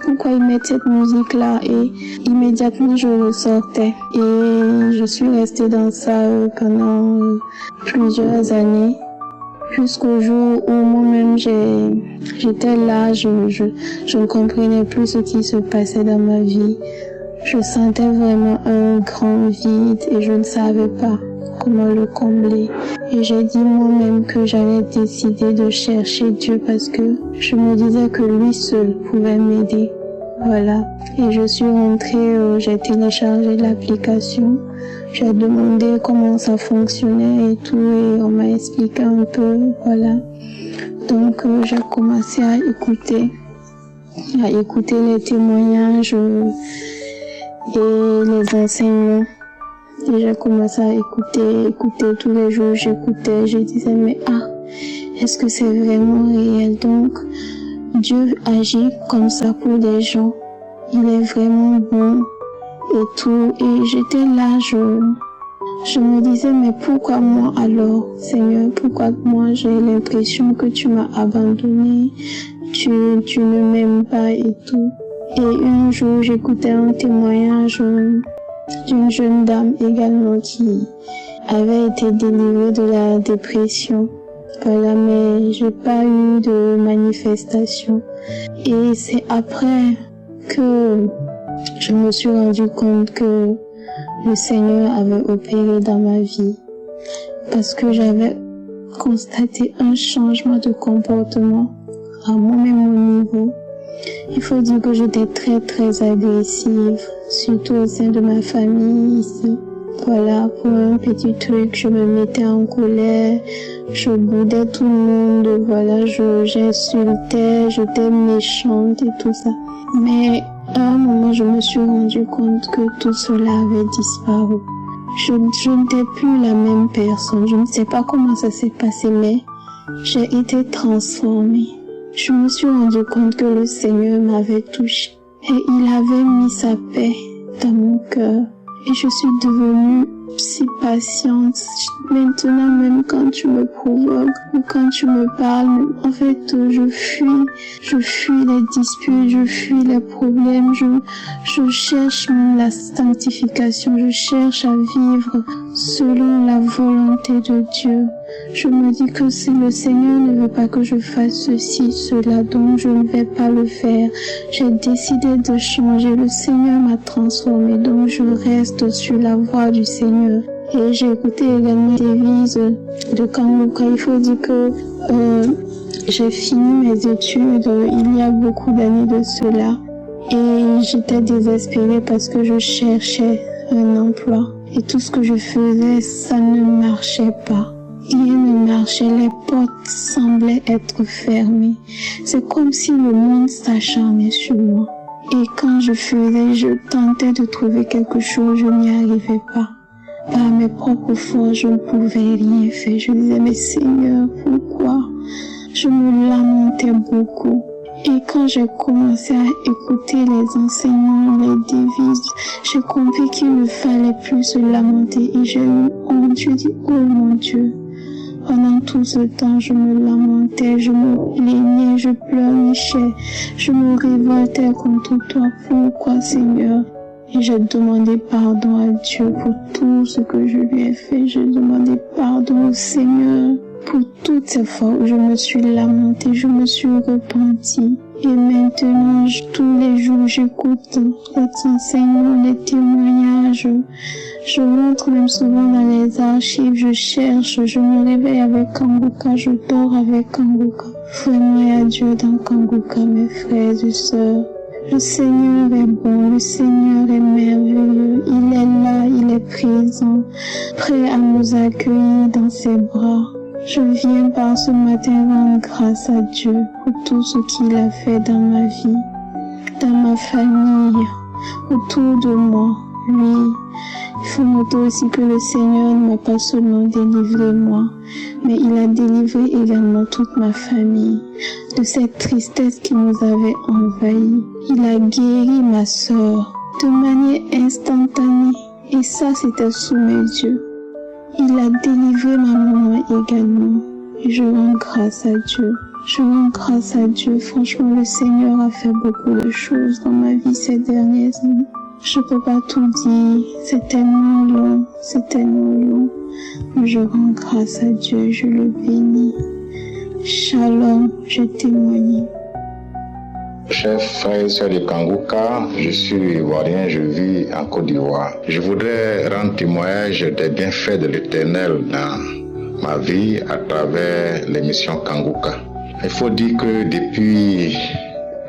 Pourquoi ils mettent cette musique-là? Et immédiatement je ressortais. Et je suis restée dans ça pendant plusieurs années. Jusqu'au jour où moi-même j'étais là, je ne comprenais plus ce qui se passait dans ma vie. Je sentais vraiment un grand vide et je ne savais pas comment le combler. Et j'ai dit moi-même que j'allais décider de chercher Dieu parce que je me disais que lui seul pouvait m'aider. Voilà. Et je suis rentrée, j'ai téléchargé l'application, j'ai demandé comment ça fonctionnait et tout et on m'a expliqué un peu, voilà. Donc j'ai commencé à écouter les témoignages et les enseignements. Et j'ai commencé à écouter tous les jours, je disais mais est-ce que c'est vraiment réel? Donc Dieu agit comme ça pour des gens, il est vraiment bon et tout. Et j'étais là, je me disais mais pourquoi moi alors Seigneur, pourquoi moi j'ai l'impression que tu m'as abandonné, tu ne m'aimes pas et tout. Et un jour j'écoutais un témoignage d'une jeune dame également qui avait été délivrée de la dépression. Voilà, mais j'ai pas eu de manifestation. Et c'est après que je me suis rendu compte que le Seigneur avait opéré dans ma vie. Parce que j'avais constaté un changement de comportement à moi-même au niveau. Il faut dire que j'étais très très agressive, surtout au sein de ma famille ici. Voilà, pour un petit truc, je me mettais en colère, je boudais tout le monde, voilà, j'insultais, j'étais méchante et tout ça. Mais à un moment, je me suis rendu compte que tout cela avait disparu. Je n'étais plus la même personne. Je ne sais pas comment ça s'est passé, mais j'ai été transformée. Je me suis rendu compte que le Seigneur m'avait touchée et il avait mis sa paix dans mon cœur. Et je suis devenue si patiente. Maintenant, même quand tu me provoques ou quand tu me parles, en fait, je fuis les disputes, je fuis les problèmes, je cherche même la sanctification, je cherche à vivre selon la volonté de Dieu. Je me dis que si le Seigneur ne veut pas que je fasse ceci, cela, donc je ne vais pas le faire. J'ai décidé de changer. Le Seigneur m'a transformée, donc je reste sur la voie du Seigneur. Et j'ai écouté également des devises de Kanguka. Il faut dire que j'ai fini mes études il y a beaucoup d'années de cela. Et j'étais désespérée parce que je cherchais un emploi. Et tout ce que je faisais, ça ne marchait pas. Rien ne marchait, les portes semblaient être fermées. C'est comme si le monde s'acharnait sur moi. Et quand je tentais de trouver quelque chose, je n'y arrivais pas. Par mes propres forces, je ne pouvais rien faire. Je disais, mais Seigneur, pourquoi? Je me lamentais beaucoup. Et quand j'ai commencé à écouter les enseignements, les devises, j'ai compris qu'il ne fallait plus se lamenter. Et j'ai eu honte. Je dis, oh mon Dieu. Pendant tout ce temps, je me lamentais, je me plaignais, je pleurnichais, je me révoltais contre toi. Pourquoi, Seigneur? Et j'ai demandé pardon à Dieu pour tout ce que je lui ai fait. J'ai demandé pardon au Seigneur pour toutes ces fois où je me suis lamentée, je me suis repentie. Et maintenant, tous les jours, j'écoute les enseignements, les témoignages. Je rentre même souvent dans les archives, je cherche, je me réveille avec Kanguka, je dors avec Kanguka. Vraiment, il y a Dieu dans Kanguka, mes frères et sœurs. Le Seigneur est bon, le Seigneur est merveilleux. Il est là, il est présent, prêt à nous accueillir dans ses bras. Je viens par ce matin rendre grâce à Dieu pour tout ce qu'il a fait dans ma vie, dans ma famille, autour de moi. Oui, il faut noter aussi que le Seigneur ne m'a pas seulement délivré moi, mais il a délivré également toute ma famille de cette tristesse qui nous avait envahis. Il a guéri ma sœur de manière instantanée et ça c'était sous mes yeux. Il a délivré ma maman également et je rends grâce à Dieu. Je rends grâce à Dieu. Franchement, le Seigneur a fait beaucoup de choses dans ma vie ces dernières années. Je peux pas tout dire, c'est tellement long. Mais je rends grâce à Dieu, je le bénis. Shalom, je témoigne. Chers frères et sœurs de Kanguka, je suis ivoirien, je vis en Côte d'Ivoire. Je voudrais rendre témoignage des bienfaits de l'Éternel dans ma vie à travers l'émission Kanguka. Il faut dire que depuis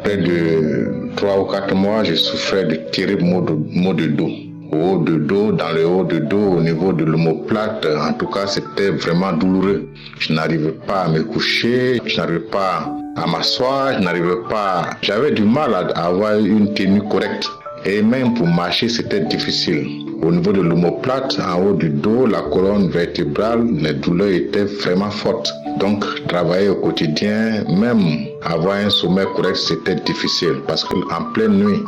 près de 3 ou 4 mois, je souffrais de terribles maux de dos. Au haut de dos, dans le haut de dos, au niveau de l'omoplate, en tout cas, c'était vraiment douloureux. Je n'arrivais pas à me coucher, je n'arrivais pas à m'asseoir, j'avais du mal à avoir une tenue correcte. Et même pour marcher, c'était difficile. Au niveau de l'omoplate, en haut du dos, la colonne vertébrale, les douleurs étaient vraiment fortes. Donc, travailler au quotidien, même avoir un sommeil correct, c'était difficile. Parce qu'en pleine nuit,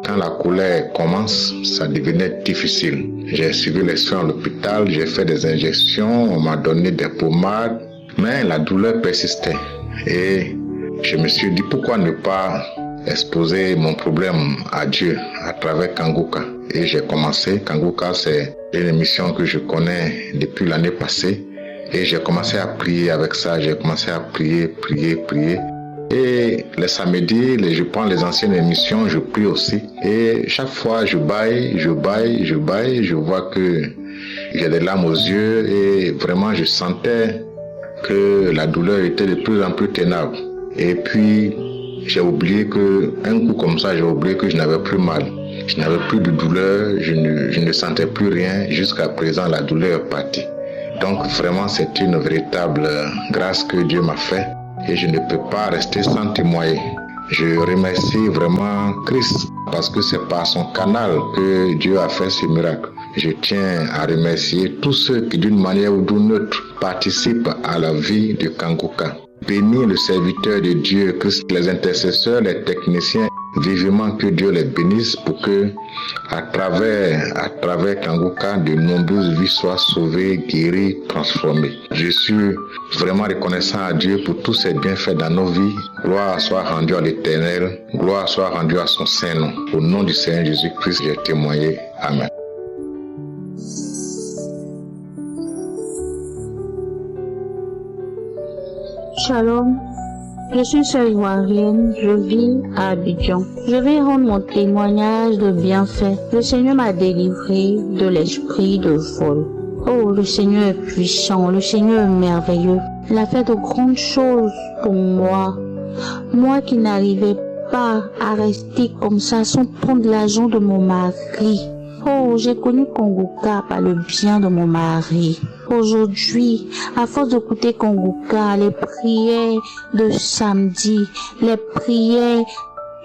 quand la colère commence, ça devenait difficile. J'ai suivi les soins à l'hôpital, j'ai fait des injections, on m'a donné des pommades, mais la douleur persistait. Et je me suis dit pourquoi ne pas exposer mon problème à Dieu à travers Kanguka. et j'ai commencé. Kanguka, c'est une émission que je connais depuis l'année passée et j'ai commencé à prier avec ça. J'ai commencé à prier. Et les samedis, je prends les anciennes émissions, je prie aussi. Et chaque fois, je baille, je vois que j'ai des larmes aux yeux et vraiment, je sentais que la douleur était de plus en plus ténable. Et puis, j'ai oublié que, un coup comme ça, j'ai oublié que je n'avais plus mal. Je n'avais plus de douleur, je ne sentais plus rien. Jusqu'à présent, la douleur est partie. Donc, vraiment, c'est une véritable grâce que Dieu m'a fait. Et je ne peux pas rester sans témoigner. Je remercie vraiment Christ parce que c'est par son canal que Dieu a fait ce miracle. Je tiens à remercier tous ceux qui d'une manière ou d'une autre participent à la vie de Kanguka. Bénis le serviteur de Dieu, Christ, les intercesseurs, les techniciens, vivement que Dieu les bénisse pour que à travers Kanguka, de nombreuses vies soient sauvées, guéries, transformées. Je suis vraiment reconnaissant à Dieu pour tous ses bienfaits dans nos vies. Gloire soit rendue à l'Éternel, gloire soit rendue à son Saint-Nom. Au nom du Seigneur Jésus-Christ, j'ai témoigné. Amen. Shalom, je suis sœur ivoirienne, je vis à Abidjan. Je vais rendre mon témoignage de bienfait. Le Seigneur m'a délivré de l'esprit de vol. Oh, le Seigneur est puissant, le Seigneur est merveilleux. Il a fait de grandes choses pour moi. Moi qui n'arrivais pas à rester comme ça sans prendre l'argent de mon mari. Oh, j'ai connu Kanguka par le bien de mon mari. Aujourd'hui, à force d'écouter Kanguka, les prières de samedi, les prières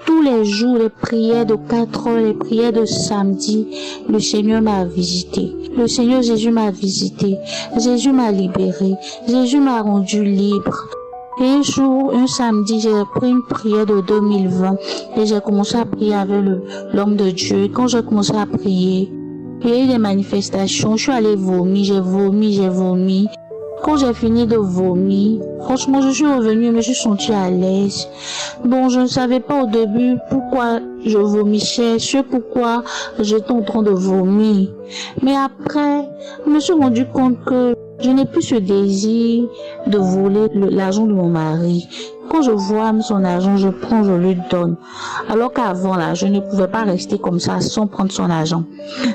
tous les jours, les prières de 4 heures, les prières de samedi, le Seigneur m'a visité. Le Seigneur Jésus m'a visité. Jésus m'a libéré. Jésus m'a rendu libre. Et un jour, un samedi, j'ai pris une prière de 2020 et j'ai commencé à prier avec l'homme de Dieu. Quand j'ai commencé à prier, il y a eu des manifestations. Je suis allée vomir, j'ai vomi. Quand j'ai fini de vomir, franchement, je suis revenue, je me suis sentie à l'aise. Bon, je ne savais pas au début pourquoi je vomissais, pourquoi j'étais en train de vomir. Mais après, je me suis rendu compte que je n'ai plus ce désir de voler l'argent de mon mari. Quand je vois son argent, je prends, je lui donne. Alors qu'avant, là, je ne pouvais pas rester comme ça sans prendre son argent.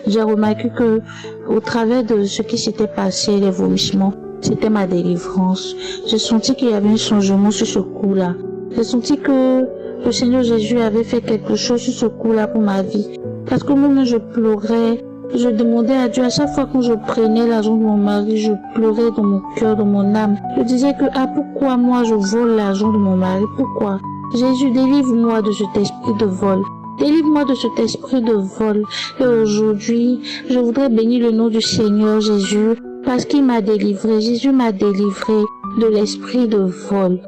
J'ai remarqué que, au travers de ce qui s'était passé, les vomissements, c'était ma délivrance. J'ai senti qu'il y avait un changement sur ce coup-là. J'ai senti que le Seigneur Jésus avait fait quelque chose sur ce coup-là pour ma vie. Parce que moi, je pleurais. Je demandais à Dieu, à chaque fois que je prenais l'argent de mon mari, je pleurais dans mon cœur, dans mon âme. Je disais que, pourquoi moi je vole l'argent de mon mari? Pourquoi? Jésus, délivre-moi de cet esprit de vol. Délivre-moi de cet esprit de vol. Et aujourd'hui, je voudrais bénir le nom du Seigneur Jésus, parce qu'il m'a délivré. Jésus m'a délivré de l'esprit de vol.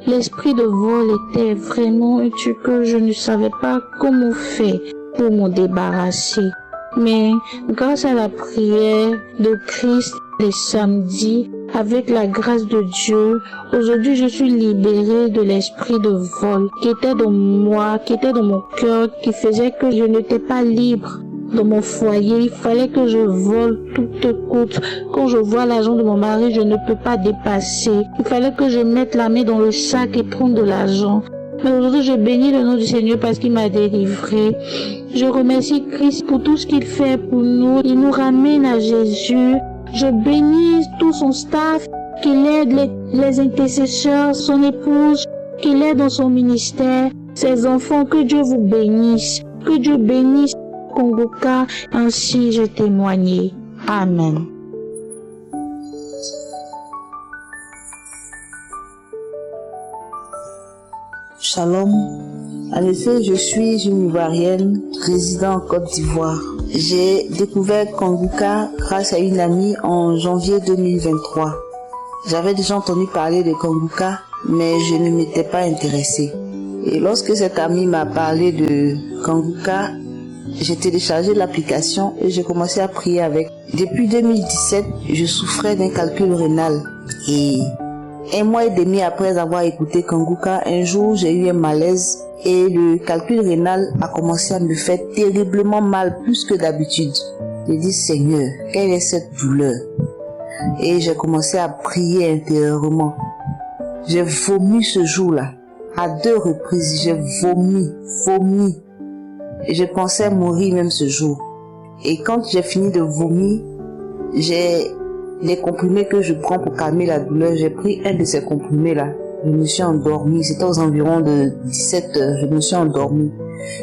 L'esprit de vol était vraiment un truc que je ne savais pas comment faire pour m'en débarrasser. Mais grâce à la prière de Christ les samedis, avec la grâce de Dieu, aujourd'hui je suis libérée de l'esprit de vol qui était dans moi, qui était dans mon cœur, qui faisait que je n'étais pas libre dans mon foyer. Il fallait que je vole toute coûte. Quand je vois l'argent de mon mari, je ne peux pas dépasser. Il fallait que je mette la main dans le sac et prendre de l'argent. Mais aujourd'hui, je bénis le nom du Seigneur parce qu'il m'a délivré. Je remercie Christ pour tout ce qu'il fait pour nous. Il nous ramène à Jésus. Je bénis tout son staff, qu'il aide les intercesseurs, son épouse, qu'il aide dans son ministère, ses enfants. Que Dieu vous bénisse. Que Dieu bénisse Kanguka. Ainsi, je témoigne. Amen. Shalom. En effet, je suis une Ivoirienne résidant en Côte d'Ivoire. J'ai découvert Kanguka grâce à une amie en janvier 2023. J'avais déjà entendu parler de Kanguka, mais je ne m'étais pas intéressée. Et lorsque cette amie m'a parlé de Kanguka, j'ai téléchargé l'application et j'ai commencé à prier avec. Depuis 2017, je souffrais d'un calcul rénal et 1 mois et demi après avoir écouté Kanguka, un jour j'ai eu un malaise et le calcul rénal a commencé à me faire terriblement mal, plus que d'habitude. J'ai dit Seigneur, quelle est cette douleur? Et j'ai commencé à prier intérieurement. J'ai vomi ce jour-là. À 2 reprises, j'ai vomi. Et je pensais mourir même ce jour. Et quand j'ai fini de vomir, j'ai les comprimés que je prends pour calmer la douleur. J'ai pris un de ces comprimés-là. Je me suis endormie. C'était aux environs de 17 heures. Je me suis endormie.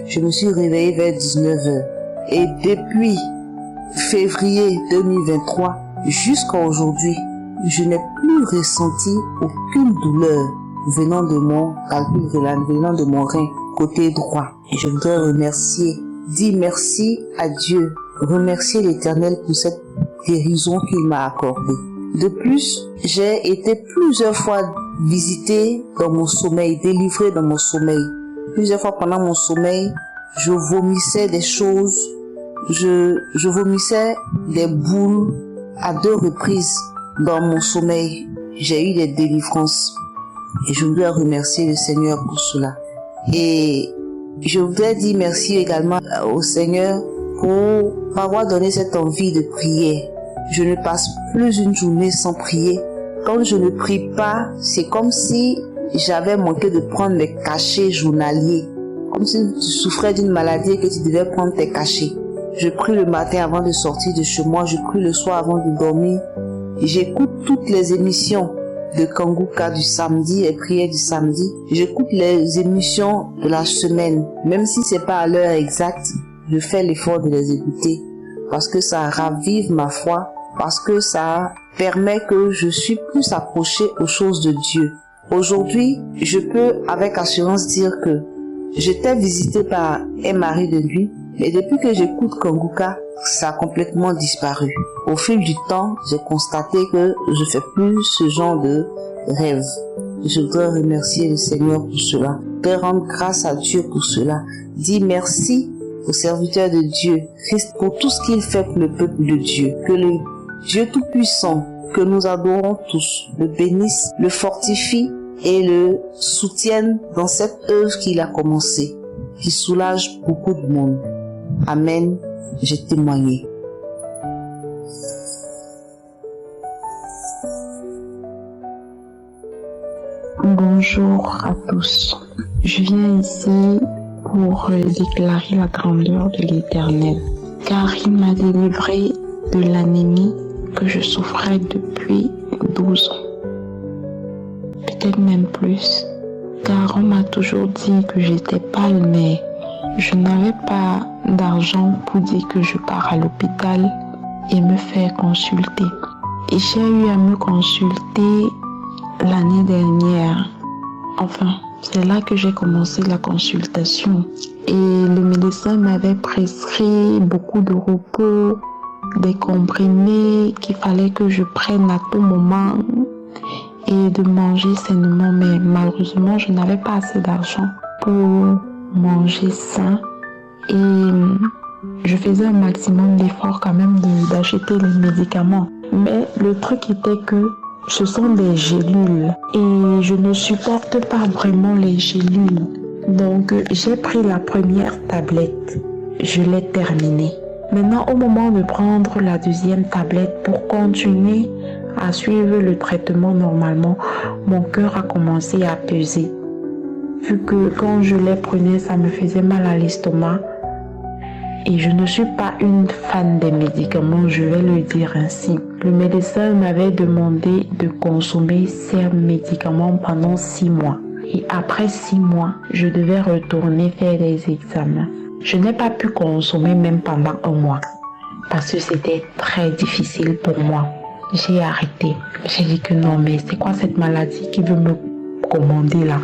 Je me suis réveillée vers 19 heures. Et depuis février 2023 jusqu'à aujourd'hui, je n'ai plus ressenti aucune douleur venant de mon calcul rénal, venant de mon rein côté droit. Et je voudrais dire merci à Dieu, remercier l'Éternel pour cette guérison qu'il m'a accordée. De plus, j'ai été plusieurs fois visitée dans mon sommeil, délivrée dans mon sommeil. Plusieurs fois pendant mon sommeil, je vomissais des choses, je vomissais des boules à 2 reprises dans mon sommeil. J'ai eu des délivrances et je voudrais remercier le Seigneur pour cela. Et je voudrais dire merci également au Seigneur pour m'avoir donné cette envie de prier. Je ne passe plus une journée sans prier. Quand je ne prie pas, c'est comme si j'avais manqué de prendre mes cachets journaliers. Comme si tu souffrais d'une maladie et que tu devais prendre tes cachets. Je prie le matin avant de sortir de chez moi, je prie le soir avant de dormir. J'écoute toutes les émissions de Kanguka du samedi, les prières du samedi. J'écoute les émissions de la semaine. Même si c'est pas à l'heure exacte, je fais l'effort de les écouter. Parce que ça ravive ma foi. Parce que ça permet que je suis plus accrochée aux choses de Dieu. Aujourd'hui, je peux avec assurance dire que j'étais visitée par un mari de nuit. Mais depuis que j'écoute Kanguka, ça a complètement disparu. Au fil du temps, j'ai constaté que je fais plus ce genre de rêve. Je voudrais remercier le Seigneur pour cela. Je voudrais rendre grâce à Dieu pour cela. Dire merci au serviteur de Dieu, Christ, pour tout ce qu'il fait pour le peuple de Dieu. Que le Dieu Tout-Puissant, que nous adorons tous, le bénisse, le fortifie et le soutienne dans cette œuvre qu'il a commencée, qui soulage beaucoup de monde. Amen, j'ai témoigné. Bonjour à tous. Je viens ici pour déclarer la grandeur de l'Éternel, car il m'a délivré de l'anémie que je souffrais depuis 12 ans. Peut-être même plus, car on m'a toujours dit que j'étais pâle, mais je n'avais pas d'argent pour dire que je pars à l'hôpital et me faire consulter. Et j'ai eu à me consulter l'année dernière. Enfin, c'est là que j'ai commencé la consultation. Et le médecin m'avait prescrit beaucoup de repos, des comprimés qu'il fallait que je prenne à tout moment et de manger sainement. Mais malheureusement, je n'avais pas assez d'argent pour manger sain. Et je faisais un maximum d'efforts quand même d'acheter les médicaments. Mais le truc était que ce sont des gélules et je ne supporte pas vraiment les gélules. Donc j'ai pris la première tablette, je l'ai terminée. Maintenant, au moment de prendre la deuxième tablette pour continuer à suivre le traitement normalement, mon cœur a commencé à peser. Vu que quand je les prenais, ça me faisait mal à l'estomac. Et je ne suis pas une fan des médicaments, je vais le dire ainsi. Le médecin m'avait demandé de consommer ces médicaments pendant 6 mois. Et après 6 mois, je devais retourner faire des examens. Je n'ai pas pu consommer même pendant 1 mois. Parce que c'était très difficile pour moi. J'ai arrêté. J'ai dit que non, mais c'est quoi cette maladie qui veut me commander là?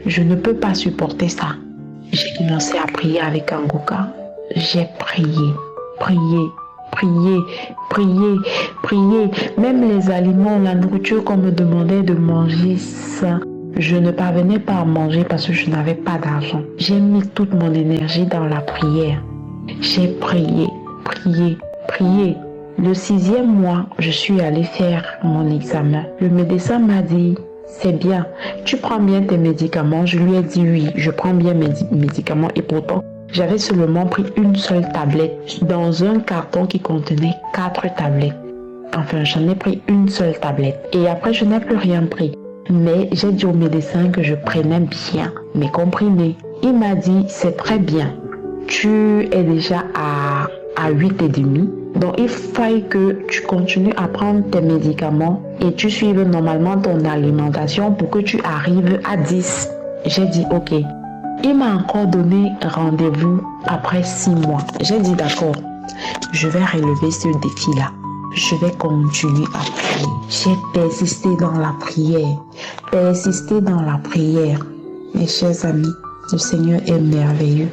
Je ne peux pas supporter ça. J'ai commencé à prier avec Kanguka. J'ai prié. Même les aliments, la nourriture qu'on me demandait de manger sain, je ne parvenais pas à manger parce que je n'avais pas d'argent. J'ai mis toute mon énergie dans la prière. J'ai prié. Le 6e mois, je suis allée faire mon examen. Le médecin m'a dit, c'est bien. Tu prends bien tes médicaments? Je lui ai dit oui, je prends bien mes médicaments et pourtant, j'avais seulement pris une seule tablette dans un carton qui contenait 4 tablettes. Enfin, j'en ai pris une seule tablette et après, je n'ai plus rien pris. Mais j'ai dit au médecin que je prenais bien mes comprimés. Il m'a dit, c'est très bien. Tu es déjà à 8,5. Donc, il faut que tu continues à prendre tes médicaments et tu suives normalement ton alimentation pour que tu arrives à 10. J'ai dit, ok. Il m'a encore donné rendez-vous après 6 mois. J'ai dit, d'accord, je vais relever ce défi-là. Je vais continuer à prier. J'ai persisté dans la prière. Persister dans la prière. Mes chers amis, le Seigneur est merveilleux.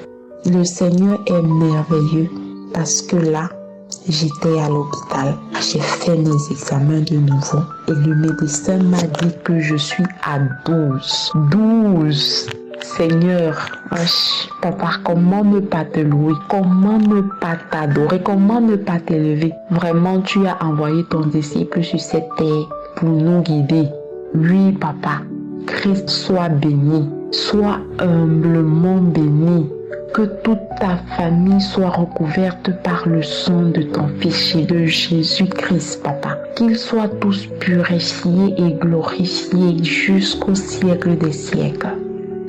Le Seigneur est merveilleux parce que là, j'étais à l'hôpital. J'ai fait mes examens de nouveau et le médecin m'a dit que je suis à 12. 12. Seigneur, papa, comment ne pas te louer? Comment ne pas t'adorer? Comment ne pas t'élever? Vraiment, tu as envoyé ton disciple sur cette terre pour nous guider. Oui, papa, Christ soit béni, soit humblement béni. Que toute ta famille soit recouverte par le sang de ton Fils de Jésus-Christ, papa. Qu'ils soient tous purifiés et glorifiés jusqu'au siècle des siècles.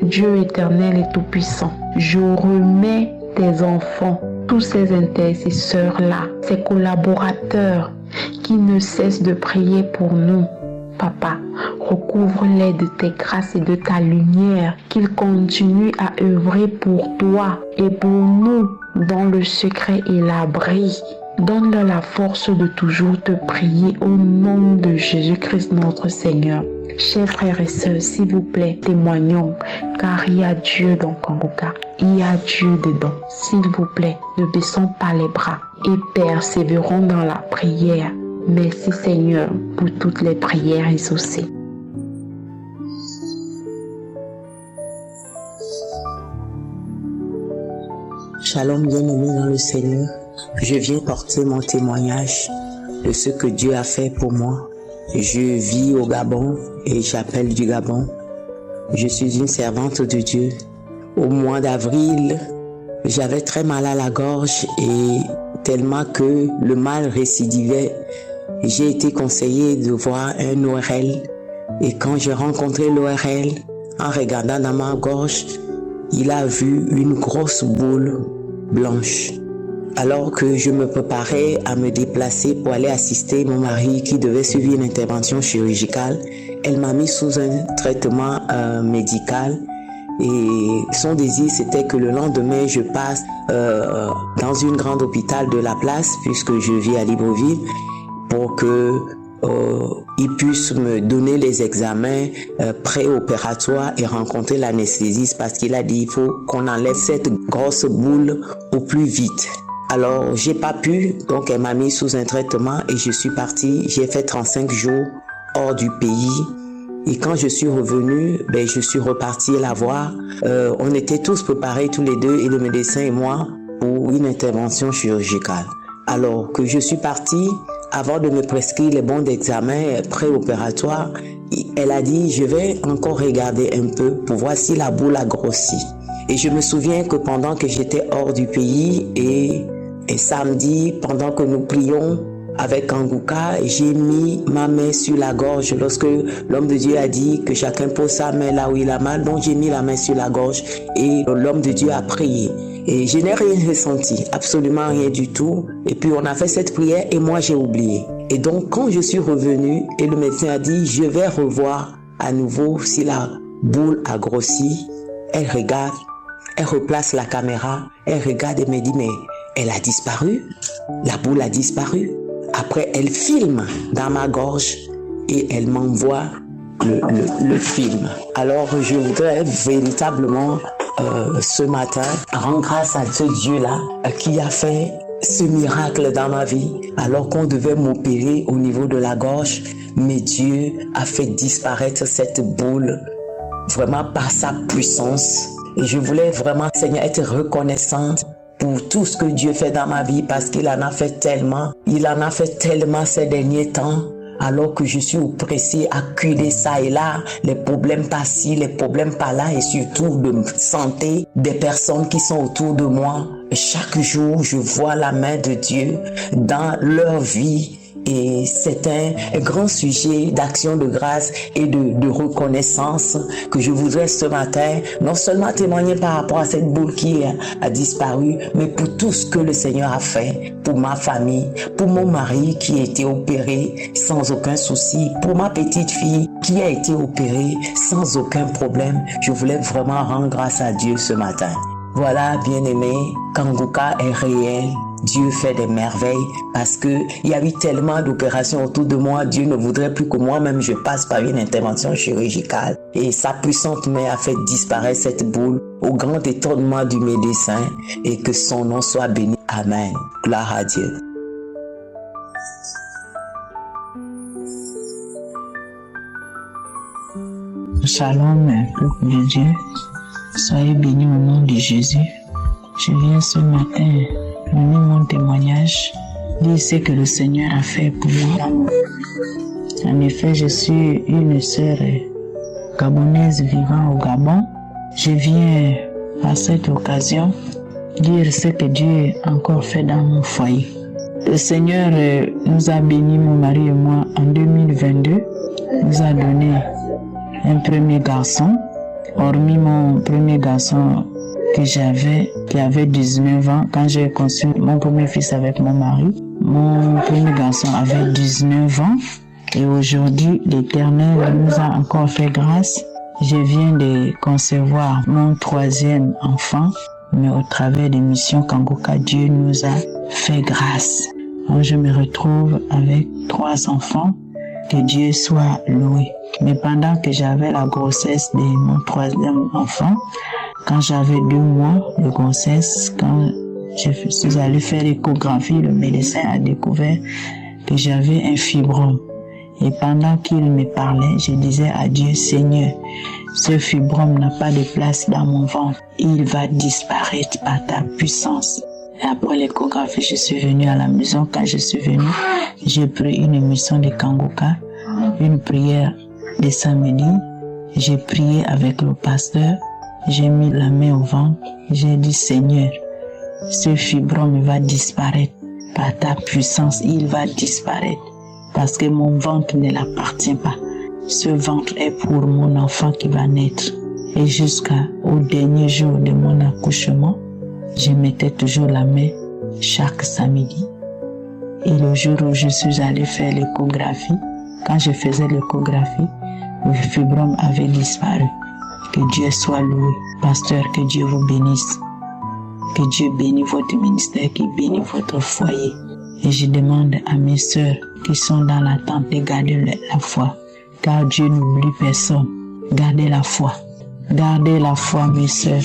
Dieu éternel et tout-puissant, je remets tes enfants, tous ces intercesseurs-là, ces collaborateurs qui ne cessent de prier pour nous. Papa, recouvre-les de tes grâces et de ta lumière, qu'ils continuent à œuvrer pour toi et pour nous dans le secret et l'abri. Donne-leur la force de toujours te prier au nom de Jésus-Christ notre Seigneur. Chers frères et sœurs, s'il vous plaît, témoignons, car il y a Dieu dans Kanguka. Il y a Dieu dedans. S'il vous plaît, ne baissons pas les bras et persévérons dans la prière. Merci Seigneur pour toutes les prières exaucées. Shalom bien-aimés dans le Seigneur. Je viens porter mon témoignage de ce que Dieu a fait pour moi. Je vis au Gabon et j'appelle du Gabon. Je suis une servante de Dieu. Au mois d'avril, j'avais très mal à la gorge et tellement que le mal récidivait, j'ai été conseillé de voir un ORL. Et quand j'ai rencontré l'ORL, en regardant dans ma gorge, il a vu une grosse boule blanche. Alors que je me préparais à me déplacer pour aller assister mon mari qui devait suivre une intervention chirurgicale, elle m'a mis sous un traitement médical et son désir c'était que le lendemain je passe dans une grande hôpital de la place puisque je vis à Libreville pour que il puisse me donner les examens préopératoires et rencontrer l'anesthésiste parce qu'il a dit il faut qu'on enlève cette grosse boule au plus vite. Alors, j'ai pas pu, donc elle m'a mis sous un traitement et je suis partie. J'ai fait 35 jours hors du pays. Et quand je suis revenue, je suis repartie la voir. On était tous préparés, tous les deux, et le médecin et moi, pour une intervention chirurgicale. Alors que je suis partie, avant de me prescrire les bons d'examen préopératoires, elle a dit, je vais encore regarder un peu pour voir si la boule a grossi. Et je me souviens que pendant que j'étais hors du pays et samedi, pendant que nous prions avec Kanguka, j'ai mis ma main sur la gorge lorsque l'homme de Dieu a dit que chacun pose sa main là où il a mal. Donc j'ai mis la main sur la gorge et l'homme de Dieu a prié. Et je n'ai rien ressenti, absolument rien du tout. Et puis on a fait cette prière et moi j'ai oublié. Et donc quand je suis revenue et le médecin a dit je vais revoir à nouveau si la boule a grossi, elle regarde, elle replace la caméra, elle regarde et me dit mais elle a disparu, la boule a disparu. Après elle filme dans ma gorge et elle m'envoie le film. Alors je voudrais véritablement ce matin rendre grâce à ce Dieu-là qui a fait ce miracle dans ma vie alors qu'on devait m'opérer au niveau de la gorge, mais Dieu a fait disparaître cette boule vraiment par sa puissance. Et je voulais vraiment, Seigneur, être reconnaissante pour tout ce que Dieu fait dans ma vie parce qu'il en a fait tellement. Il en a fait tellement ces derniers temps. alors que je suis oppressée, acculée ça et là, les problèmes par-ci, les problèmes par-là et surtout de santé des personnes qui sont autour de moi. Chaque jour, je vois la main de Dieu dans leur vie. Et c'est un grand sujet d'action de grâce et de reconnaissance que je voudrais ce matin non seulement témoigner par rapport à cette boule qui a disparu, mais pour tout ce que le Seigneur a fait pour ma famille, pour mon mari qui a été opéré sans aucun souci, pour ma petite fille qui a été opérée sans aucun problème. Je voulais vraiment rendre grâce à Dieu ce matin. Voilà, bien-aimé, Kanguka est réel. Dieu fait des merveilles parce que il y a eu tellement d'opérations autour de moi. Dieu ne voudrait plus que moi-même je passe par une intervention chirurgicale. Et sa puissante main a fait disparaître cette boule au grand étonnement du médecin et que son nom soit béni. Amen. Gloire à Dieu. Shalom, peuple de Dieu. Soyez bénis au nom de Jésus. Je viens ce matin donner mon témoignage, dire ce que le Seigneur a fait pour moi. En effet, je suis une sœur gabonaise vivant au Gabon. Je viens à cette occasion dire ce que Dieu a encore fait dans mon foyer. Le Seigneur nous a bénis, mon mari et moi, en 2022. Il nous a donné un premier garçon. Hormis mon premier garçon qui avait 19 ans, quand j'ai conçu mon premier fils avec mon mari, mon premier garçon avait 19 ans. Et aujourd'hui, l'Éternel nous a encore fait grâce. Je viens de concevoir mon troisième enfant, mais au travers des missions Kanguka, Dieu nous a fait grâce. Alors je me retrouve avec 3 enfants. Que Dieu soit loué. Mais pendant que j'avais la grossesse de mon troisième enfant, quand j'avais 2 mois de grossesse, quand je suis allée faire l'échographie, le médecin a découvert que j'avais un fibrome. Et pendant qu'il me parlait, je disais à Dieu, Seigneur, ce fibrome n'a pas de place dans mon ventre. Il va disparaître par ta puissance. Et après l'échographie, je suis venue à la maison. Quand je suis venue, j'ai pris une émission de Kanguka, une prière de samedi. J'ai prié avec le pasteur. J'ai mis la main au ventre. J'ai dit, Seigneur, ce fibrome va disparaître par ta puissance. Il va disparaître parce que mon ventre ne l'appartient pas. Ce ventre est pour mon enfant qui va naître. Et jusqu'au dernier jour de mon accouchement, je mettais toujours la main chaque samedi. Et le jour où je suis allée faire l'échographie, quand je faisais l'échographie, le fibrome avait disparu. Que Dieu soit loué. Pasteur, que Dieu vous bénisse. Que Dieu bénisse votre ministère, qu'il bénisse votre foyer. Et je demande à mes sœurs qui sont dans l'attente de garder la foi. Car Dieu n'oublie personne. Gardez la foi. Gardez la foi, mes sœurs.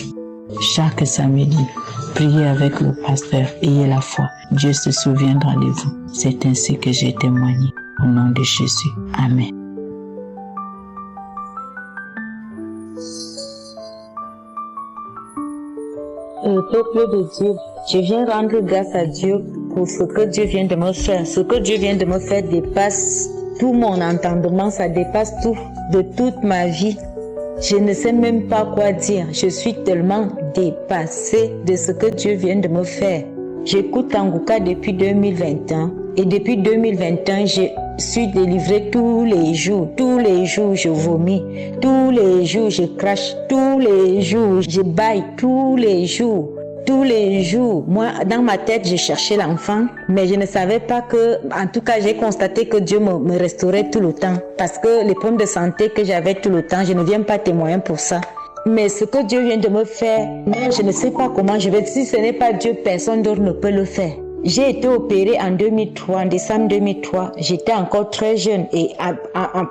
Chaque samedi, priez avec le pasteur, ayez la foi. Dieu se souviendra de vous. C'est ainsi que j'ai témoigné. Au nom de Jésus. Amen. Peuple de Dieu, je viens rendre grâce à Dieu pour ce que Dieu vient de me faire. Ce que Dieu vient de me faire dépasse tout mon entendement, ça dépasse tout de toute ma vie. Je ne sais même pas quoi dire. Je suis tellement dépassée de ce que Dieu vient de me faire. J'écoute Kanguka depuis 2021 et depuis 2021, je suis délivrée tous les jours. Tous les jours, je vomis. Tous les jours, je crache. Tous les jours, je baille. Tous les jours. Tous les jours. Moi, dans ma tête, je cherchais l'enfant, mais je ne savais pas que, en tout cas, j'ai constaté que Dieu me restaurait tout le temps. Parce que les problèmes de santé que j'avais tout le temps, je ne viens pas témoigner pour ça. Mais ce que Dieu vient de me faire, je ne sais pas comment je vais. Si ce n'est pas Dieu, personne d'autre ne peut le faire. J'ai été opérée en 2003, en décembre 2003. J'étais encore très jeune et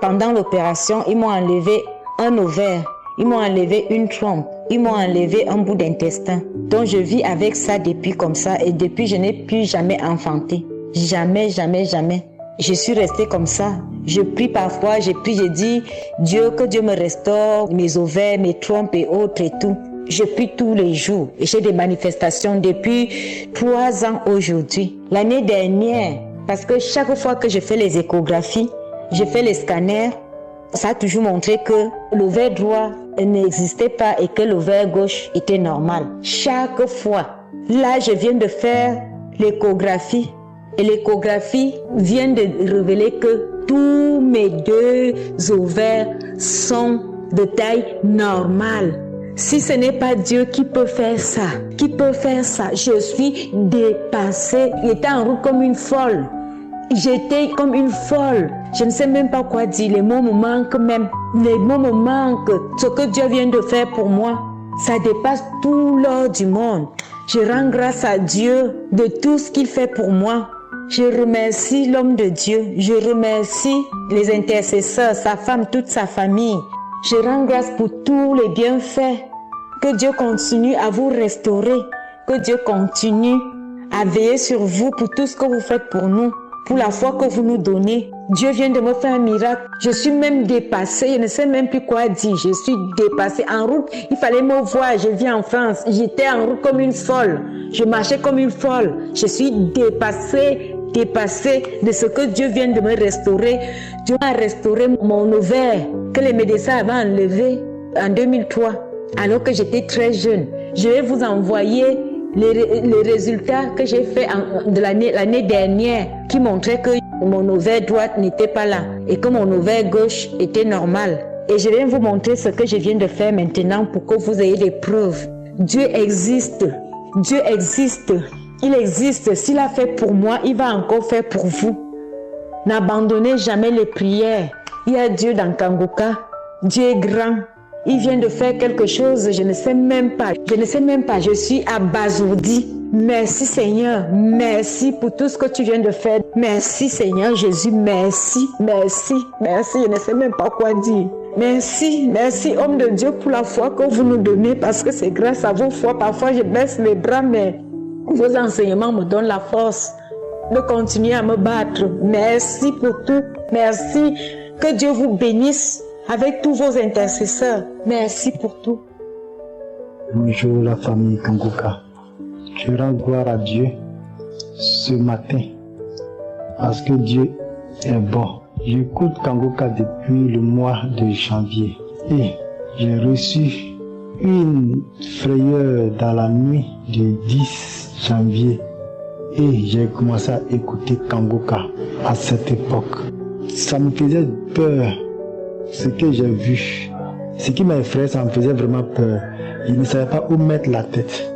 pendant l'opération, ils m'ont enlevé un ovaire, ils m'ont enlevé une trompe, ils m'ont enlevé un bout d'intestin. Donc je vis avec ça depuis comme ça et depuis je n'ai plus jamais enfanté. Jamais, jamais, jamais. Je suis restée comme ça. Je prie parfois, je prie, je dis Dieu, que Dieu me restaure mes ovaires, mes trompes et autres et tout. Je prie tous les jours et j'ai des manifestations depuis 3 ans aujourd'hui. L'année dernière, parce que chaque fois que je fais les échographies, j'ai fait les scanners. Ça a toujours montré que l'ovaire droit n'existait pas et que l'ovaire gauche était normal. Chaque fois. Là, je viens de faire l'échographie. Et l'échographie vient de révéler que tous mes 2 ovaires sont de taille normale. Si ce n'est pas Dieu qui peut faire ça, je suis dépassée. J'étais en route comme une folle. J'étais comme une folle. Je ne sais même pas quoi dire. Les mots me manquent même. Les mots me manquent. Ce que Dieu vient de faire pour moi, ça dépasse tout l'or du monde. Je rends grâce à Dieu de tout ce qu'il fait pour moi. Je remercie l'homme de Dieu. Je remercie les intercesseurs, sa femme, toute sa famille. Je rends grâce pour tous les bienfaits. Que Dieu continue à vous restaurer. Que Dieu continue à veiller sur vous pour tout ce que vous faites pour nous. Pour la foi que vous nous donnez. Dieu vient de me faire un miracle. Je suis même dépassée. Je ne sais même plus quoi dire. Je suis dépassée. En route, il fallait me voir. Je vis en France. J'étais en route comme une folle. Je marchais comme une folle. Je suis dépassée de ce que Dieu vient de me restaurer. Dieu a restauré mon ovaire que les médecins avaient enlevé en 2003, alors que j'étais très jeune. Je vais vous envoyer les résultats que j'ai fait de l'année dernière qui montraient que mon ovaire droite n'était pas là et que mon ovaire gauche était normal. Et je vais vous montrer ce que je viens de faire maintenant pour que vous ayez des preuves. Dieu existe. Dieu existe. Il existe. S'il a fait pour moi, il va encore faire pour vous. N'abandonnez jamais les prières. Il y a Dieu dans Kanguka. Dieu est grand. Il vient de faire quelque chose, je ne sais même pas. Je suis abasourdie. Merci Seigneur, merci pour tout ce que tu viens de faire. Merci Seigneur Jésus, merci. Je ne sais même pas quoi dire. Merci homme de Dieu pour la foi que vous nous donnez parce que c'est grâce à vos foi. Parfois je baisse les bras mais vos enseignements me donnent la force de continuer à me battre. Merci pour tout. Merci. Que Dieu vous bénisse. Avec tous vos intercesseurs, merci pour tout. Bonjour la famille Kanguka. Je rends gloire à Dieu ce matin parce que Dieu est bon. J'écoute Kanguka depuis le mois de janvier et j'ai reçu une frayeur dans la nuit du 10 janvier et j'ai commencé à écouter Kanguka à cette époque. Ça me faisait peur. Ce que j'ai vu, ce qui m'a effrayé, ça me faisait vraiment peur. Je ne savais pas où mettre la tête.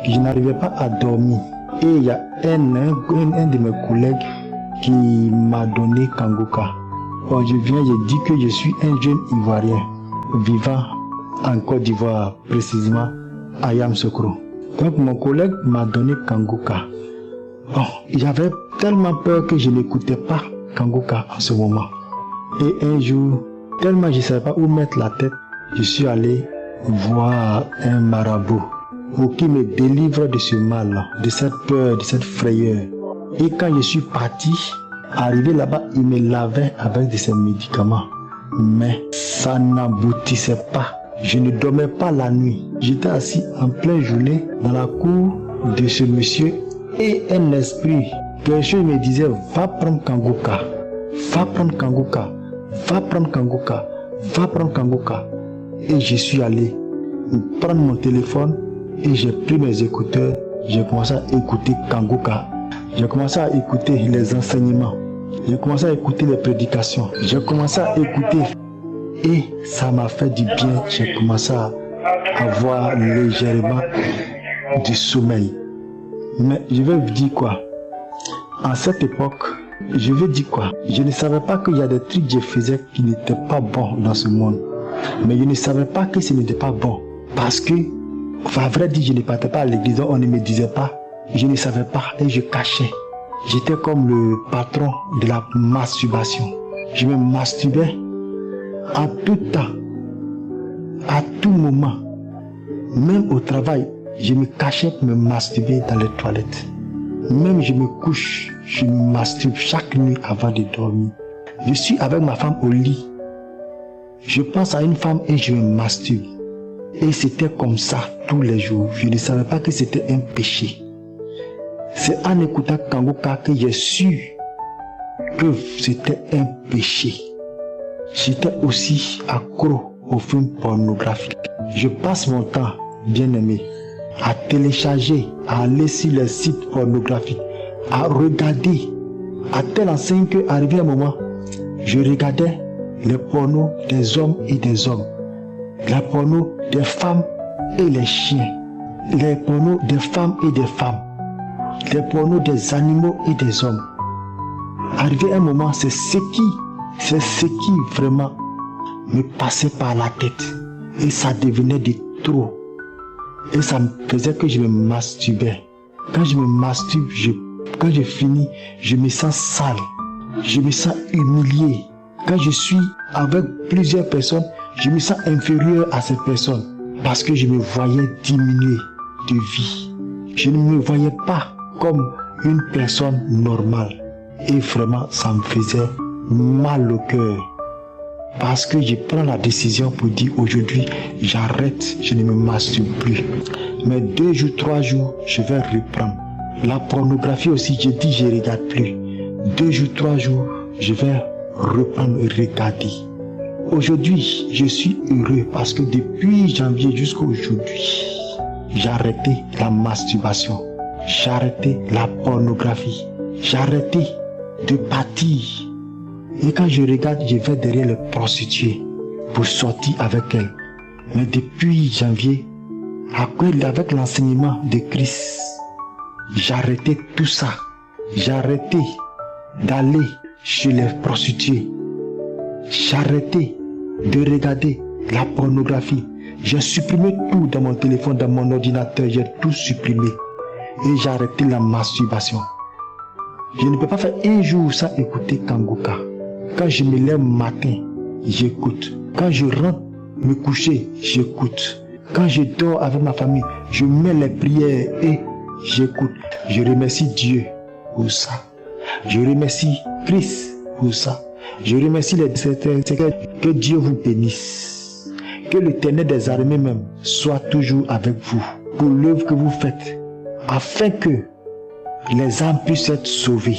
Je n'arrivais pas à dormir. Et il y a un de mes collègues qui m'a donné Kanguka. Quand je viens, je dis que je suis un jeune Ivoirien vivant en Côte d'Ivoire, précisément à Yamoussoukro. Donc mon collègue m'a donné Kanguka. Bon, j'avais tellement peur que je n'écoutais pas Kanguka en ce moment. Et un jour, tellement je ne savais pas où mettre la tête, je suis allé voir un marabout pour qu'il me délivre de ce mal, de cette peur, de cette frayeur. Et quand je suis parti, arrivé là-bas, il me lavait avec de ces médicaments. Mais ça n'aboutissait pas. Je ne dormais pas la nuit. J'étais assis en pleine journée dans la cour de ce monsieur et un esprit, quelque chose me disait, va prendre Kanguka, va prendre Kanguka. Va prendre Kanguka, va prendre Kanguka. Et je suis allé prendre mon téléphone et j'ai pris mes écouteurs. J'ai commencé à écouter Kanguka. J'ai commencé à écouter les enseignements. J'ai commencé à écouter les prédications. J'ai commencé à écouter et ça m'a fait du bien. J'ai commencé à avoir légèrement du sommeil. Mais je vais vous dire quoi? En cette époque, je veux dire quoi? Je ne savais pas qu'il y a des trucs que je faisais qui n'étaient pas bons dans ce monde. Mais je ne savais pas que ce n'était pas bon. Parce que, à vrai dire, je ne partais pas à l'église, on ne me disait pas. Je ne savais pas et je cachais. J'étais comme le patron de la masturbation. Je me masturbais en tout temps, à tout moment. Même au travail, je me cachais pour me masturber dans les toilettes. Même je me couche, je me masturbe chaque nuit avant de dormir. Je suis avec ma femme au lit. Je pense à une femme et je me masturbe. Et c'était comme ça tous les jours. Je ne savais pas que c'était un péché. C'est en écoutant Kanguka que j'ai su que c'était un péché. J'étais aussi accro aux films pornographiques. Je passe mon temps, bien-aimé, à télécharger, à aller sur les sites pornographiques, à regarder, à telle enseigne qu'arrivé un moment, je regardais les pornos des hommes et des hommes, les pornos des femmes et les chiens, les pornos des femmes et des femmes, les pornos des animaux et des hommes. Arrivé un moment, c'est ce qui vraiment me passait par la tête. Et ça devenait de trop. Et ça me faisait que je me masturbais. Quand je me masturbe, quand je finis, je me sens sale. Je me sens humilié. Quand je suis avec plusieurs personnes, je me sens inférieur à ces personnes. Parce que je me voyais diminuer de vie. Je ne me voyais pas comme une personne normale. Et vraiment, ça me faisait mal au cœur. Parce que je prends la décision pour dire aujourd'hui, j'arrête, je ne me masturbe plus. Mais 2 jours, 3 jours, je vais reprendre. La pornographie aussi, je dis, je ne regarde plus. 2 jours, 3 jours, je vais reprendre et regarder. Aujourd'hui, je suis heureux parce que depuis janvier jusqu'à aujourd'hui, j'ai arrêté la masturbation. J'ai arrêté la pornographie. J'ai arrêté de partir. Et quand je regarde, je vais derrière les prostituées pour sortir avec elles. Mais depuis janvier, avec l'enseignement de Christ, j'ai arrêté tout ça. J'ai arrêté d'aller chez les prostituées. J'ai arrêté de regarder la pornographie. J'ai supprimé tout dans mon téléphone, dans mon ordinateur. J'ai tout supprimé. Et j'ai arrêté la masturbation. Je ne peux pas faire un jour sans écouter Kanguka. Quand je me lève matin, j'écoute. Quand je rentre me coucher, j'écoute. Quand je dors avec ma famille, je mets les prières et j'écoute. Je remercie Dieu pour ça. Je remercie Christ pour ça. Je remercie les Seigneurs. Que Dieu vous bénisse. Que l'Éternel des armées même soit toujours avec vous pour l'œuvre que vous faites, afin que les âmes puissent être sauvées,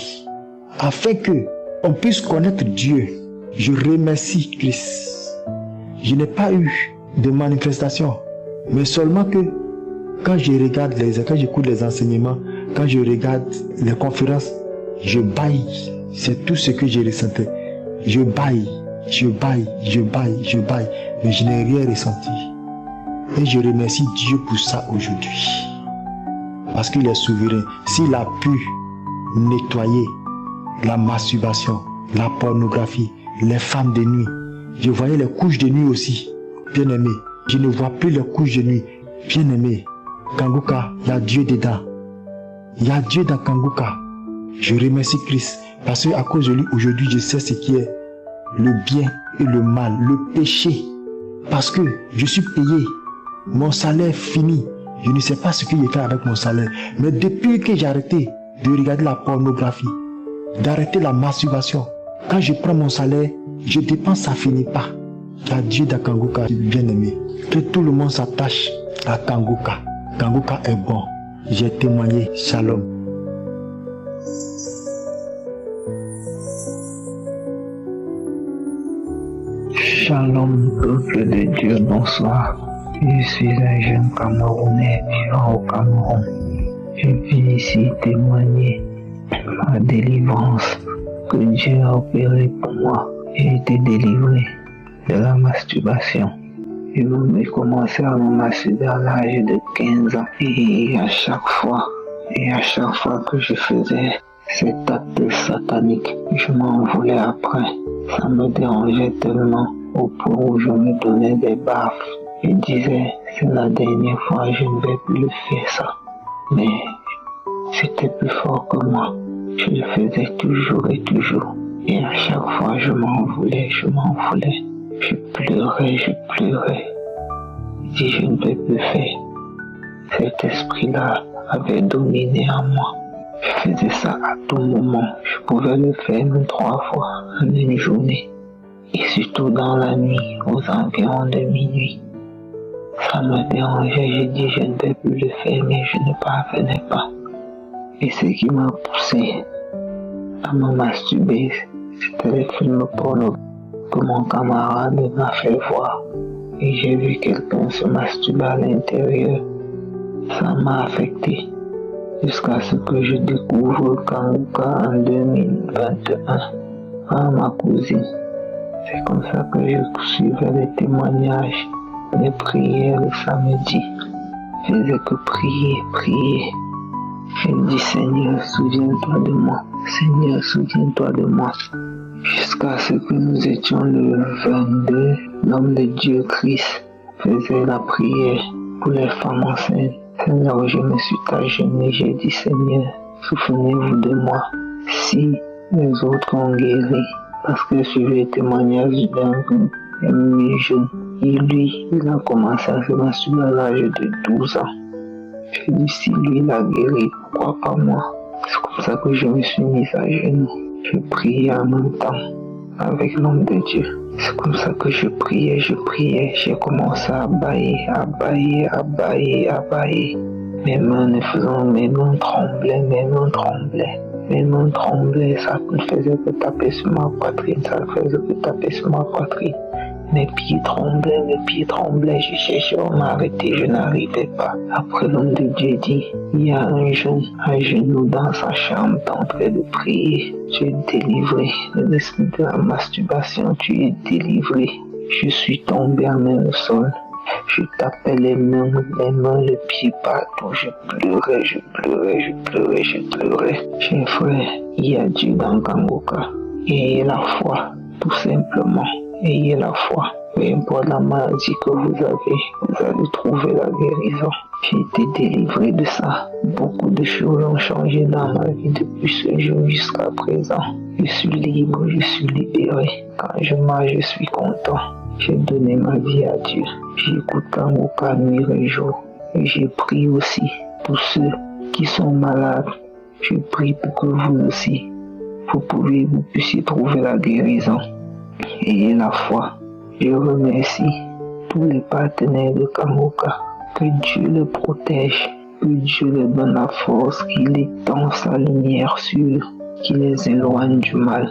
afin que on puisse connaître Dieu. Je remercie Christ. Je n'ai pas eu de manifestation, mais seulement que quand je regarde quand j'écoute les enseignements, quand je regarde les conférences, je baille. C'est tout ce que j'ai ressenti. Je baille, mais je n'ai rien ressenti. Et je remercie Dieu pour ça aujourd'hui. Parce qu'il est souverain. S'il a pu nettoyer la masturbation, la pornographie, les femmes de nuit. Je voyais les couches de nuit aussi, bien aimé. Je ne vois plus les couches de nuit, bien aimé. Kanguka, il y a Dieu dedans. Il y a Dieu dans Kanguka. Je remercie Christ parce qu'à cause de lui, aujourd'hui, je sais ce qui est le bien et le mal, le péché. Parce que je suis payé, mon salaire fini. Je ne sais pas ce que j'ai fait avec mon salaire. Mais depuis que j'ai arrêté de regarder la pornographie, d'arrêter la masturbation, quand je prends mon salaire, je dépense, ça finit pas. Il y a Dieu dans Kanguka, bien aimé. Que tout le monde s'attache à Kanguka. Kanguka est bon. J'ai témoigné. Shalom. Shalom, peuple de Dieu, bonsoir. Je suis un jeune Camerounais vivant au Cameroun. Je viens ici témoigner ma délivrance que Dieu a opérée pour moi. J'ai été délivré de la masturbation. J'ai commencé à me masturber à l'âge de 15 ans. Et à chaque fois que je faisais cet acte satanique, je m'en voulais après. Ça me dérangeait tellement au point où je me donnais des baffes. Je disais, c'est la dernière fois, je ne vais plus faire ça. Mais c'était plus fort que moi. Je le faisais toujours et toujours. Et à chaque fois, je m'en voulais. Je pleurais. Je dis, je ne peux plus faire. Cet esprit-là avait dominé en moi. Je faisais ça à tout moment. Je pouvais le faire même 3 fois en une journée. Et surtout dans la nuit, aux environs de minuit. Ça me dérangeait, j'ai dit je ne peux plus le faire, mais je ne parvenais pas. Et ce qui m'a poussé à me masturber. C'était les films porno que mon camarade m'a fait voir. Et j'ai vu quelqu'un se masturber à l'intérieur. Ça m'a affecté. Jusqu'à ce que je découvre Kanguka en 2021 à ma cousine. C'est comme ça que je suivais les témoignages, les prières le samedi. Je faisais que prier. J'ai dit Seigneur, souviens-toi de moi. Seigneur, souviens-toi de moi. Jusqu'à ce que nous étions le 22, l'homme de Dieu Christ faisait la prière pour les femmes enceintes. C'est là où je me suis agenouillé, j'ai dit Seigneur, souvenez-vous de moi. Si les autres ont guéri, parce que je suivais le témoignage d'un jeune, et lui, il a commencé à se masturber à l'âge de 12 ans. J'ai dit si lui il a guéri, pourquoi pas moi? C'est comme ça que je me suis mis à genoux. Je priais en même temps avec l'homme de Dieu. C'est comme ça que je priais. J'ai commencé à bailler. Mes mains tremblaient. Ça ne faisait que taper sur ma poitrine. Mes pieds tremblaient. Je cherchais à m'arrêter, je n'arrivais pas. Après, l'homme de Dieu dit, il y a un jeune à genoux dans sa chambre, en train de prier. Tu es délivré. De l'esprit de la masturbation, tu es délivré. Je suis tombé à main au sol. Je tapais les mains, le pied partout. Je pleurais. J'ai un frère, il y a Dieu dans Kanguka. Ayez la foi, tout simplement. Ayez la foi. Peu importe la maladie que vous allez trouver la guérison. J'ai été délivré de ça. Beaucoup de choses ont changé dans ma vie depuis ce jour jusqu'à présent. Je suis libre, je suis libéré. Quand je marche, je suis content. J'ai donné ma vie à Dieu. J'écoute Kanguka nuit et jour. Et j'ai prié aussi pour ceux qui sont malades. Je prie pour que vous aussi, vous puissiez trouver la guérison. Ayez la foi. Je remercie tous les partenaires de Kanguka. Que Dieu les protège. Que Dieu les donne la force. Qu'il étend sa lumière sur eux. Qu'il les éloigne du mal.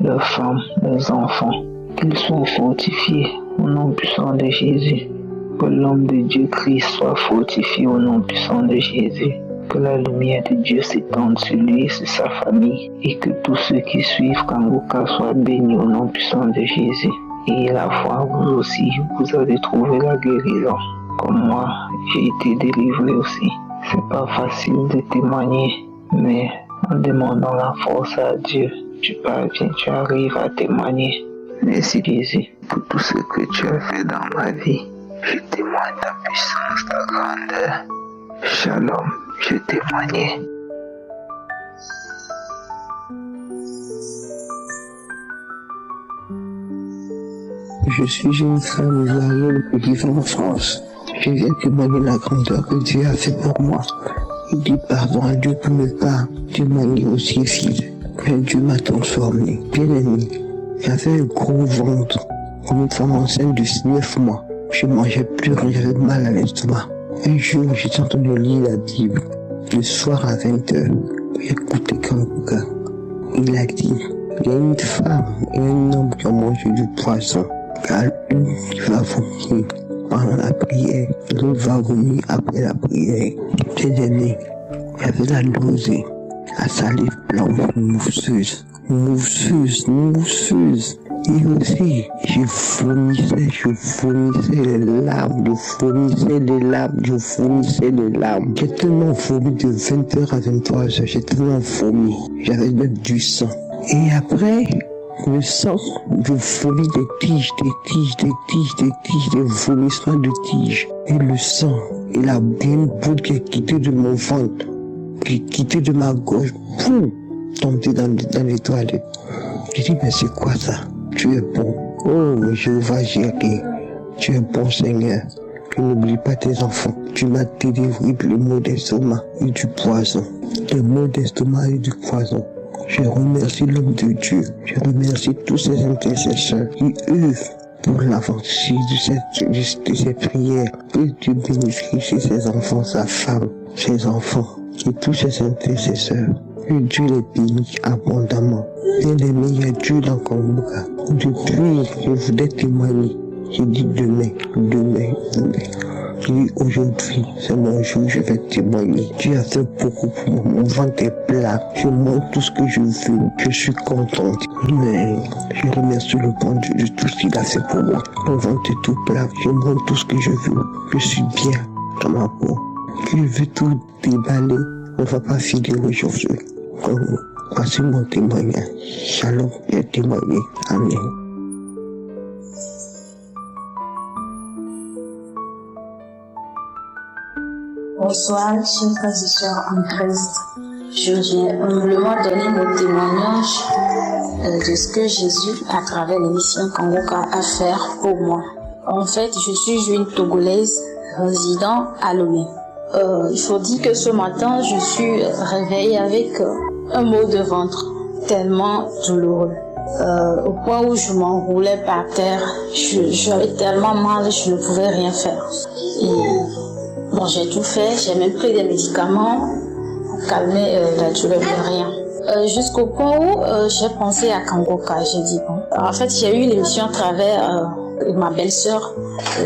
Leurs femmes, leurs enfants. Qu'ils soient fortifiés au nom puissant de Jésus. Que l'homme de Dieu Christ soit fortifié au nom puissant de Jésus. Que la lumière de Dieu s'étende sur lui et sur sa famille. Et que tous ceux qui suivent Kanguka soient bénis au nom puissant de Jésus. Et la foi, vous aussi, vous allez trouver la guérison. Comme moi, j'ai été délivré aussi. C'est pas facile de témoigner, mais en demandant la force à Dieu, tu parviens, tu arrives à témoigner. Merci Jésus pour tout ce que tu as fait dans ma vie. Je témoigne ta puissance, ta grandeur. Shalom, je témoignais. Je suis une femme ivoirienne qui vit en France. Je viens témoigner la grandeur que Dieu a fait pour moi. Il dit pardon à Dieu pour ne pas témoigner aussi fidèle. Mais Dieu m'a transformé. Bien aimé, j'avais un gros ventre, comme une femme enceinte de 9 mois. Je mangeais plus rien, j'avais mal à l'estomac. Un jour, j'étais en train de lire la Bible. Le soir à 20h, j'écoutais Kanguka. Il a dit, il y a une femme et un homme qui ont mangé du poisson. Car une qui va vomir pendant la prière, l'autre va vomir après la prière. Bien aimé, j'avais la nausée, la salive blanche, mousseuse. Et aussi, je vomissais les larmes. J'ai tellement vomi de 20h à 23h, j'ai tellement vomi. J'avais même du sang. Et après, le sang, je vomis des tiges, des vomissements de tiges. Et le sang, il a une boule qui est quittée de mon ventre, qui est quittée de ma gorge, boum, tombée dans les toilettes. J'ai dit, mais c'est quoi ça? Tu es bon. Oh, Jéhovah Jireh, tu es bon Seigneur. Tu n'oublies pas tes enfants. Tu m'as délivré de maux d'estomac et du poison. De maux d'estomac et du poison. Je remercie l'homme de Dieu. Je remercie tous ces intercesseurs qui œuvrent pour l'avancée de ces prières. Que Dieu bénisse ses enfants, sa femme, ses enfants et tous ces intercesseurs. que Dieu les bénisse abondamment. Bien-aimé, il y a Dieu dans Kanguka. Depuis, je voulais témoigner. J'ai dit demain. J'ai dit aujourd'hui, c'est mon jour, je vais témoigner. Dieu a fait beaucoup pour moi. Mon ventre est plat. Je montre tout ce que je veux. Je suis contente. Mais je remercie le bon Dieu de tout ce qu'il a fait pour moi. Mon ventre est tout plat. Je montre tout ce que je veux. Je suis bien dans ma peau. Je veux tout déballer. On ne va pas filer aujourd'hui. Voici mon témoignage. Shalom, j'ai témoigné. Amen. Bonsoir, chers frères et sœurs en Christ. Je viens humblement donner mon témoignage de ce que Jésus, à travers l'émission Kanguka, a fait pour moi. En fait, je suis une Togolaise résidant à Lomé. Il faut dire que ce matin, je suis réveillée avec un mot de ventre tellement douloureux. Au point où je m'enroulais par terre, j'avais tellement mal, je ne pouvais rien faire. Et bon, j'ai tout fait, j'ai même pris des médicaments pour calmer la douleur de rien. Jusqu'au point où j'ai pensé à Kanguka, j'ai dit bon. En fait, j'ai eu une émission à travers ma belle-sœur.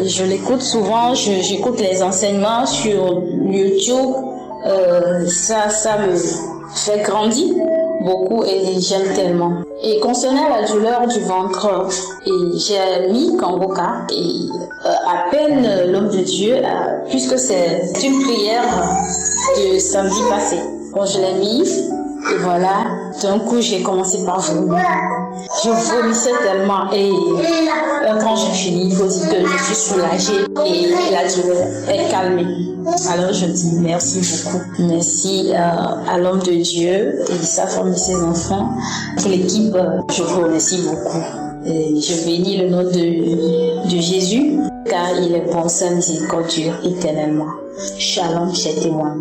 Je l'écoute souvent, j'écoute les enseignements sur YouTube. Ça me fait grandir beaucoup et j'aime tellement. Et concernant la douleur du ventre, j'ai mis Kanguka et à peine l'homme de Dieu, puisque c'est une prière de samedi passé. Bon, je l'ai mis et voilà, d'un coup j'ai commencé par vomir. Je vomissais tellement et quand j'ai fini, il faut dire que je suis soulagée et la douleur est calmée. Alors je dis merci beaucoup. Merci à l'homme de Dieu et sa femme et ses enfants. Pour l'équipe, je vous remercie beaucoup. Et je bénis le nom de Jésus car il est bon, sa miséricorde dure éternellement. Shalom, chers témoins.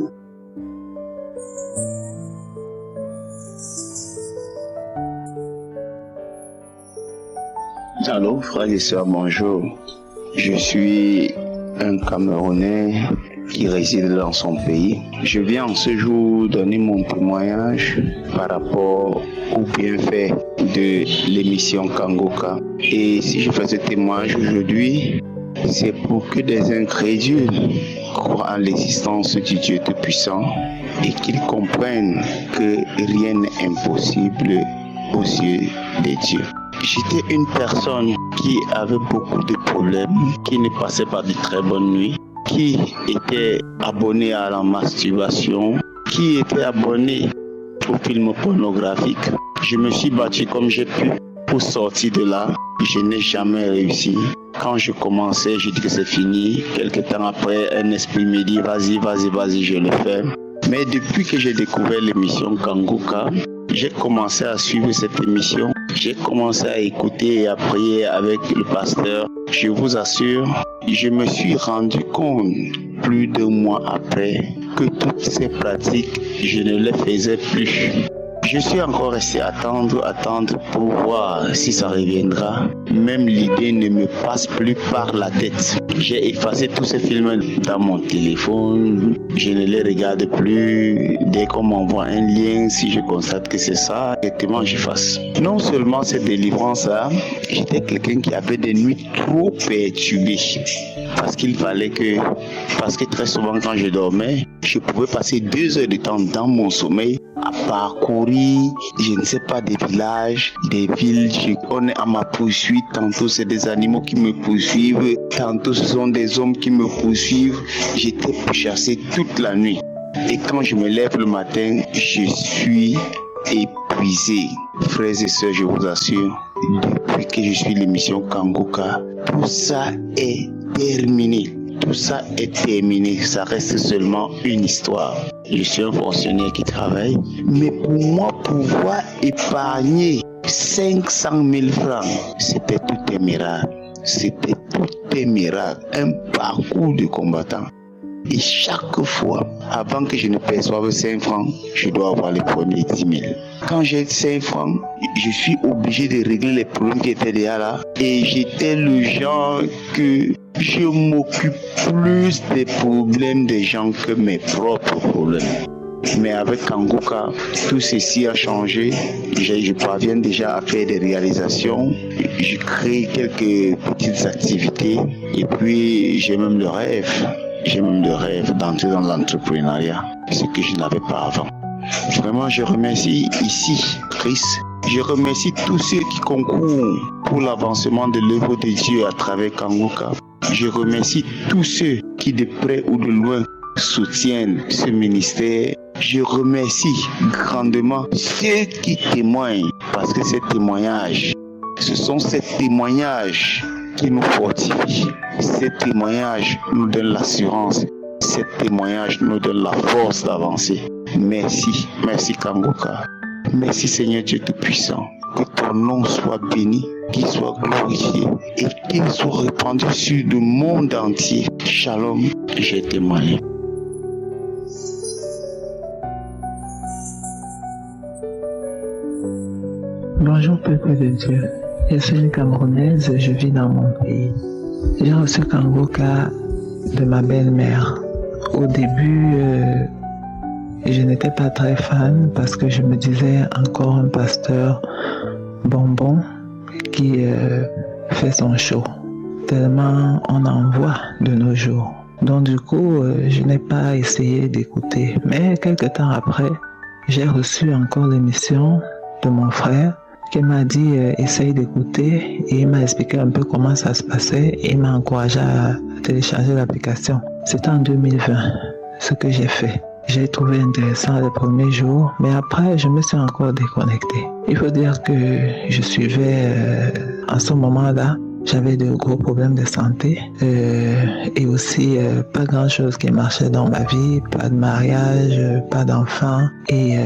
Allô, frères et sœurs, bonjour. Je suis un Camerounais qui réside dans son pays. Je viens en ce jour donner mon témoignage par rapport au bienfait de l'émission Kanguka. Et si je fais ce témoignage aujourd'hui, c'est pour que des incrédules croient en l'existence du Dieu Tout-Puissant et qu'ils comprennent que rien n'est impossible aux yeux des dieux. J'étais une personne qui avait beaucoup de problèmes, qui ne passait pas de très bonnes nuits, qui était abonnée à la masturbation, qui était abonnée aux films pornographiques. Je me suis battu comme j'ai pu pour sortir de là. Je n'ai jamais réussi. Quand je commençais, je dis que c'est fini. Quelque temps après, un esprit me dit vas-y, je le fais. Mais depuis que j'ai découvert l'émission Kanguka, j'ai commencé à suivre cette émission. J'ai commencé à écouter et à prier avec le pasteur. Je vous assure, je me suis rendu compte plus de mois après que toutes ces pratiques, je ne les faisais plus. Je suis encore resté attendre pour voir si ça reviendra. Même l'idée ne me passe plus par la tête. J'ai effacé tous ces films dans mon téléphone. Je ne les regarde plus. Dès qu'on m'envoie un lien, si je constate que c'est ça, directement j'efface. Non seulement cette délivrance-là, j'étais quelqu'un qui avait des nuits trop perturbées. Parce que très souvent quand je dormais, je pouvais passer 2 heures de temps dans mon sommeil à parcourir, je ne sais pas, des villages, des villes. On est à ma poursuite. Tantôt c'est des animaux qui me poursuivent, tantôt ce sont des hommes qui me poursuivent. J'étais pourchassé toute la nuit. Et quand je me lève le matin, je suis épuisé. Frères et sœurs, je vous assure, depuis que je suis l'émission Kanguka, tout ça est terminé. Tout ça est terminé, ça reste seulement une histoire. Je suis un fonctionnaire qui travaille, mais pour moi, pouvoir épargner 500 000 francs, c'était tout un miracle. C'était tout un miracle, un parcours de combattant. Et chaque fois, avant que je ne perçoive 5 francs, je dois avoir les premiers 10 000. Quand j'ai 5 francs, je suis obligé de régler les problèmes qui étaient déjà là. Et j'étais le genre que je m'occupe plus des problèmes des gens que mes propres problèmes. Mais avec Kanguka, tout ceci a changé. Je parviens déjà à faire des réalisations. Je crée quelques petites activités. Et puis, j'ai même le rêve. J'ai même le rêve d'entrer dans l'entrepreneuriat, ce que je n'avais pas avant. Vraiment, je remercie ici Chris. Je remercie tous ceux qui concourent pour l'avancement de l'œuvre de Dieu à travers Kanguka. Je remercie tous ceux qui de près ou de loin soutiennent ce ministère. Je remercie grandement ceux qui témoignent, parce que ces témoignages, ce sont ces témoignages qui nous fortifient. Ces témoignages nous donnent l'assurance. Ces témoignages nous donnent la force d'avancer. Merci, merci Kanguka. Merci Seigneur Dieu Tout-Puissant. Que ton nom soit béni, qu'il soit glorifié et qu'il soit répandu sur le monde entier. Shalom, j'ai témoigné. Bonjour peuple de Dieu. Je suis une Camerounaise, je vis dans mon pays. J'ai reçu Kanguka de ma belle-mère. Au début, je n'étais pas très fan parce que je me disais encore un pasteur bonbon qui fait son show. Tellement on en voit de nos jours. Donc du coup, je n'ai pas essayé d'écouter. Mais quelques temps après, j'ai reçu encore l'émission de mon frère qui m'a dit essaye d'écouter et il m'a expliqué un peu comment ça se passait et il m'a encouragé à télécharger l'application. C'était en 2020 ce que j'ai fait. J'ai trouvé intéressant les premiers jours, mais après je me suis encore déconnecté. Il faut dire que je suivais en ce moment-là, j'avais de gros problèmes de santé et aussi pas grand-chose qui marchait dans ma vie, pas de mariage, pas d'enfants et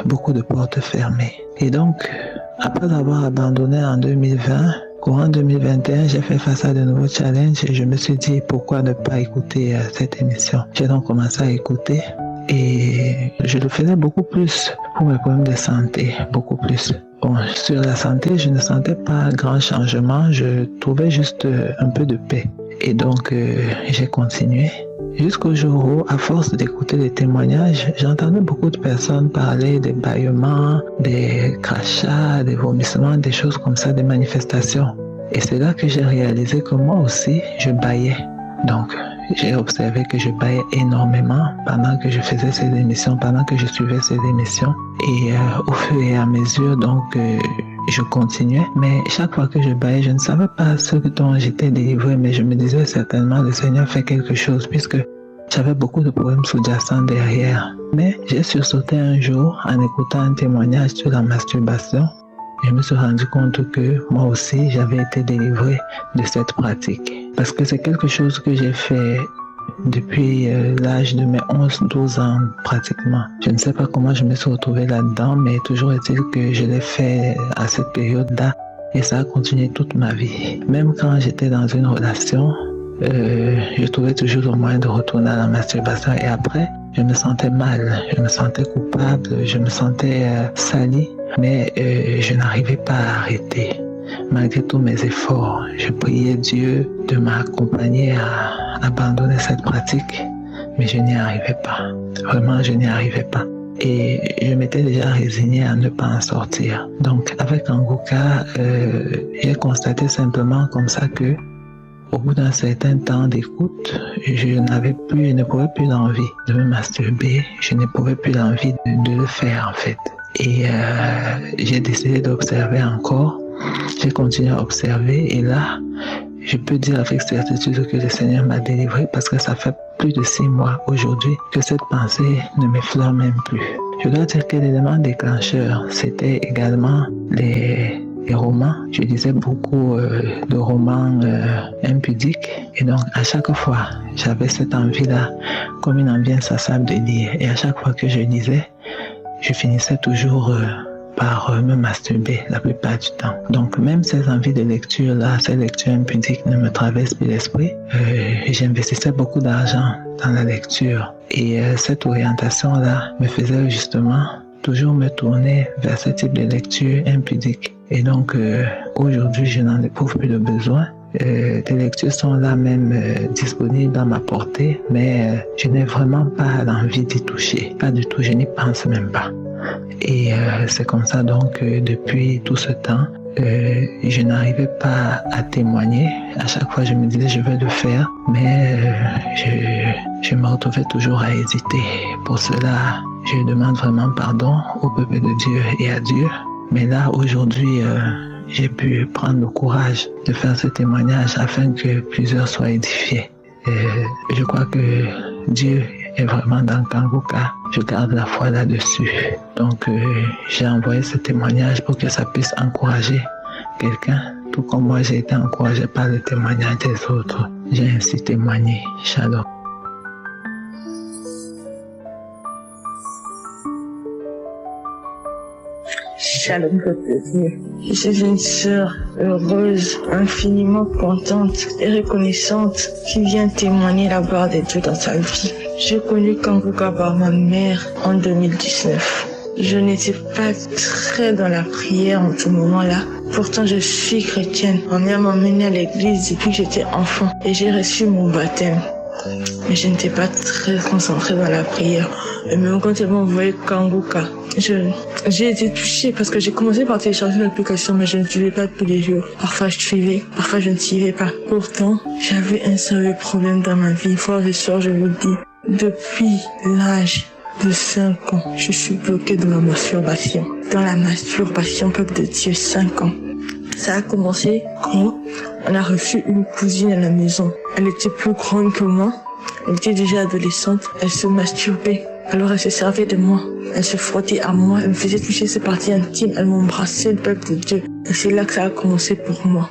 beaucoup de portes fermées. Et donc, après avoir abandonné en 2020, courant 2021, j'ai fait face à de nouveaux challenges et je me suis dit pourquoi ne pas écouter cette émission. J'ai donc commencé à écouter et je le faisais beaucoup plus pour mes problèmes de santé, beaucoup plus. Bon, sur la santé, je ne sentais pas grand changement, je trouvais juste un peu de paix. Et donc, j'ai continué. Jusqu'au jour où, à force d'écouter les témoignages, j'entendais beaucoup de personnes parler des bâillements, des crachats, des vomissements, des choses comme ça, des manifestations. Et c'est là que j'ai réalisé que moi aussi, je bâillais. Donc, j'ai observé que je bâillais énormément pendant que je faisais ces émissions, pendant que je suivais ces émissions. Et au fur et à mesure, donc, je continuais. Mais chaque fois que je bâillais, je ne savais pas ce dont j'étais délivré, mais je me disais certainement le Seigneur fait quelque chose puisque j'avais beaucoup de problèmes sous-jacents derrière. Mais j'ai sursauté un jour en écoutant un témoignage sur la masturbation. Je me suis rendu compte que moi aussi, j'avais été délivré de cette pratique. Parce que c'est quelque chose que j'ai fait depuis l'âge de mes 11-12 ans pratiquement. Je ne sais pas comment je me suis retrouvé là-dedans, mais toujours est-il que je l'ai fait à cette période-là et ça a continué toute ma vie. Même quand j'étais dans une relation, je trouvais toujours le moyen de retourner à la masturbation et après, je me sentais mal, je me sentais coupable, je me sentais sali, mais je n'arrivais pas à arrêter. Malgré tous mes efforts, je priais Dieu de m'accompagner à abandonner cette pratique, mais je n'y arrivais pas. Vraiment, je n'y arrivais pas. Et je m'étais déjà résigné à ne pas en sortir. Donc, avec Kanguka, j'ai constaté simplement comme ça que, au bout d'un certain temps d'écoute, je ne pouvais plus l'envie de me masturber, je n'éprouvais plus l'envie de le faire en fait. Et j'ai décidé d'observer encore. J'ai continué à observer et là, je peux dire avec certitude que le Seigneur m'a délivré parce que ça fait plus de 6 mois aujourd'hui que cette pensée ne m'effleure même plus. Je dois dire que l'élément déclencheur, c'était également les romans. Je lisais beaucoup de romans impudiques et donc à chaque fois, j'avais cette envie-là, comme une envie insatiable de lire. Et à chaque fois que je lisais, je finissais toujours par me masturber la plupart du temps. Donc même ces envies de lecture-là, ces lectures impudiques ne me traversent plus l'esprit. J'investissais beaucoup d'argent dans la lecture et cette orientation-là me faisait justement toujours me tourner vers ce type de lecture impudique. Et donc aujourd'hui, je n'en éprouve plus le besoin. Des lectures sont là même disponibles à ma portée, mais je n'ai vraiment pas l'envie d'y toucher. Pas du tout, je n'y pense même pas. Et c'est comme ça donc depuis tout ce temps, je n'arrivais pas à témoigner. À chaque fois, je me disais je vais le faire, mais je me retrouvais toujours à hésiter. Pour cela, je demande vraiment pardon au peuple de Dieu et à Dieu. Mais là, aujourd'hui, j'ai pu prendre le courage de faire ce témoignage afin que plusieurs soient édifiés. Je crois que Dieu est vraiment dans Kanguka. Je garde la foi là-dessus. Donc, j'ai envoyé ce témoignage pour que ça puisse encourager quelqu'un, tout comme moi j'ai été encouragé par le témoignage des autres. J'ai ainsi témoigné. Shalom. Shalom, peuple de Dieu. Je suis une sœur heureuse, infiniment contente et reconnaissante qui vient témoigner la gloire de Dieu dans sa vie. J'ai connu Kanguka par ma mère en 2019. Je n'étais pas très dans la prière en ce moment-là. Pourtant, je suis chrétienne. Ma mère m'a emmenée à l'église depuis que j'étais enfant et j'ai reçu mon baptême. Mais je n'étais pas très concentrée dans la prière. Et même quand elle m'a envoyé Kanguka, j'ai été touchée parce que j'ai commencé par télécharger l'application, mais je ne suivais pas tous les jours. Parfois je suivais, parfois je ne suivais pas. Pourtant, j'avais un sérieux problème dans ma vie. Frères et sœurs, je vous dis, depuis l'âge de 5 ans, je suis bloquée dans la masturbation. Dans la masturbation, peuple de Dieu, 5 ans. Ça a commencé quand on a reçu une cousine à la maison. Elle était plus grande que moi. Elle était déjà adolescente. Elle se masturbait. Alors elle se servait de moi. Elle se frottait à moi. Elle me faisait toucher ses parties intimes. Elle m'embrassait, le peuple de Dieu. Et c'est là que ça a commencé pour moi.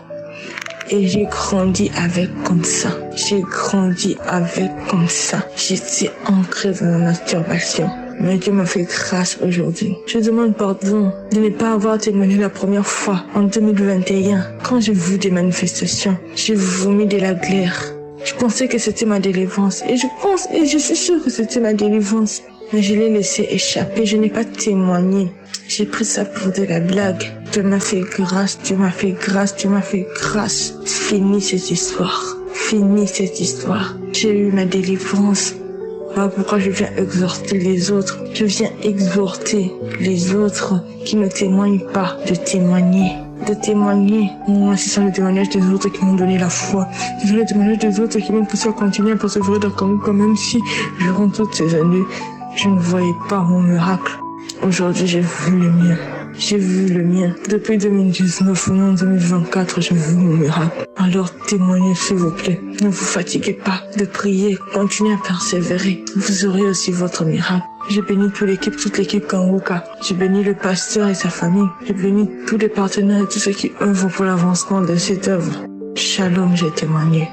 Et j'ai grandi avec comme ça. J'ai grandi avec comme ça. J'étais ancrée dans la masturbation. Mais Dieu m'a fait grâce aujourd'hui. Je demande pardon de ne pas avoir témoigné la première fois en 2021. Quand j'ai vu des manifestations, j'ai vomi de la glaire. Je pensais que c'était ma délivrance. Et je suis sûre que c'était ma délivrance. Mais je l'ai laissé échapper. Je n'ai pas témoigné. J'ai pris ça pour de la blague. Dieu m'a fait grâce, Dieu m'a fait grâce, Dieu m'a fait grâce. Fini cette histoire. Fini cette histoire. J'ai eu ma délivrance. Voilà pourquoi je viens exhorter les autres. Je viens exhorter les autres qui ne témoignent pas de témoigner. De témoigner. Moi, ce sont les témoignages des autres qui m'ont donné la foi. Ce sont les témoignages des autres qui m'ont poussé à continuer à persévérer dans Kanguka, même si, durant toutes ces années, je ne voyais pas mon miracle. Aujourd'hui, j'ai vu le mien. J'ai vu le mien. Depuis 2019, en 2024, j'ai vu mon miracle. Alors témoignez s'il vous plaît. Ne vous fatiguez pas de prier. Continuez à persévérer. Vous aurez aussi votre miracle. J'ai béni toute l'équipe Kanguka. J'ai béni le pasteur et sa famille. J'ai béni tous les partenaires et tous ceux qui œuvrent pour l'avancement de cette œuvre. Shalom, j'ai témoigné.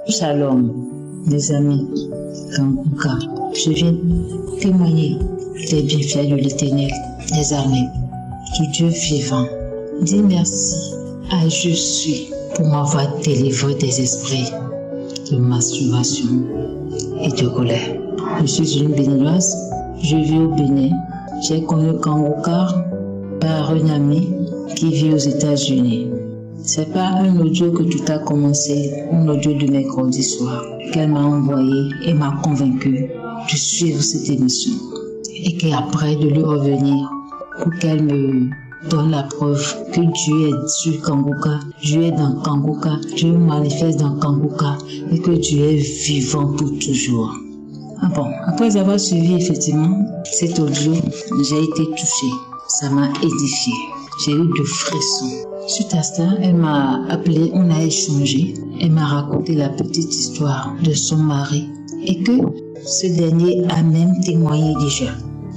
Shalom, mes amis, Kanguka. Je viens témoigner des bienfaits de l'Éternel des armées, du Dieu vivant. Dis merci à Je suis pour m'avoir délivré des esprits de masturbation et de colère. Je suis une béninoise, je vis au Bénin. J'ai connu Kanguka par un ami qui vit aux États-Unis. C'est par un audio que tout a commencé, un audio de mercredi soir, qu'elle m'a envoyé et m'a convaincu de suivre cette émission. Et qu'après de lui revenir pour qu'elle me donne la preuve que Dieu est sur Kanguka, Dieu est dans Kanguka, Dieu manifeste dans Kanguka et que Dieu est vivant pour toujours. Ah bon, après avoir suivi effectivement cet audio, j'ai été touchée, ça m'a édifiée, j'ai eu de frissons. Suite à cela, elle m'a appelé, on a échangé. Elle m'a raconté la petite histoire de son mari et que ce dernier a même témoigné déjà.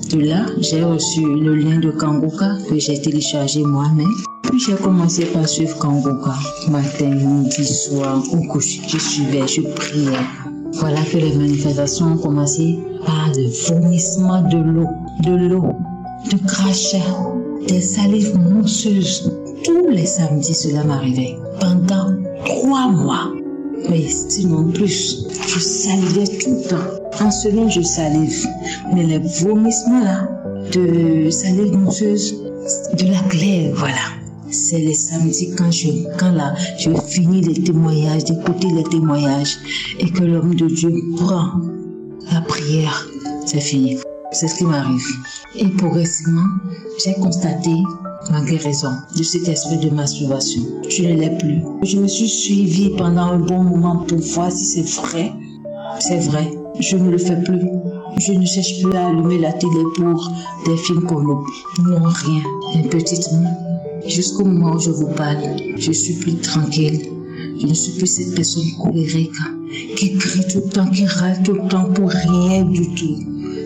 De là, j'ai reçu le lien de Kanguka que j'ai téléchargé moi-même. Puis j'ai commencé par suivre Kanguka. Matin, midi, soir, au coucher, je suivais, je priais. Voilà que les manifestations ont commencé par le vomissement de l'eau, de crachat, des salives mousseuses. Tous les samedis, cela m'arrivait. Pendant 3 mois. Mais sinon plus. Je salivais tout le temps. En ce moment, je salive. Mais les vomissements là, de salée douceuse, de la glaire, voilà. C'est les samedis quand je finis les témoignages, d'écouter les témoignages et que l'homme de Dieu prend la prière, c'est fini. C'est ce qui m'arrive. Et progressivement, j'ai constaté ma guérison de cet esprit de masturbation. Je ne l'ai plus. Je me suis suivie pendant un bon moment pour voir si c'est vrai. C'est vrai, je ne le fais plus. Je ne cherche plus à allumer la télé pour des films porno. Non, rien. Un petit truc. Jusqu'au moment où je vous parle, je suis plus tranquille. Je ne suis plus cette personne colérique qui crie tout le temps, qui râle tout le temps pour rien du tout.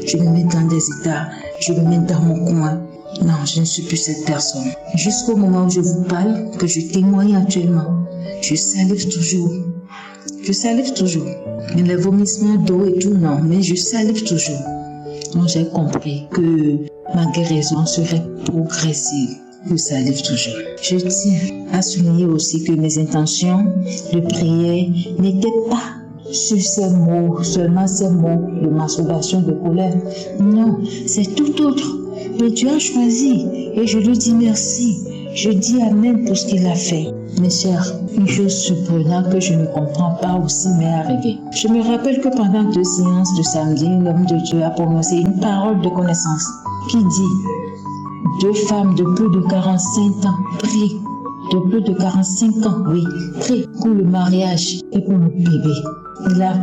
Je me mets dans des états, je me mets dans mon coin. Non, je ne suis plus cette personne. Jusqu'au moment où je vous parle, que je témoigne actuellement, je salive toujours. Je salive toujours. Mais les vomissements d'eau et tout, non, mais je salive toujours. Donc j'ai compris que ma guérison serait progressive. Je salive toujours. Je tiens à souligner aussi que mes intentions de prière n'étaient pas sur ces mots, seulement ces mots de masturbation, de colère. Non, c'est tout autre. Mais Dieu a choisi et je lui dis merci. Je dis Amen pour ce qu'il a fait. Mes chers, une chose surprenante que je ne comprends pas aussi m'est arrivée. Je me rappelle que pendant 2 séances de samedi, l'homme de Dieu a prononcé une parole de connaissance qui dit 2 femmes de plus de 45 ans prient. De plus de 45 ans, oui, prient pour le mariage et pour le bébé. Il a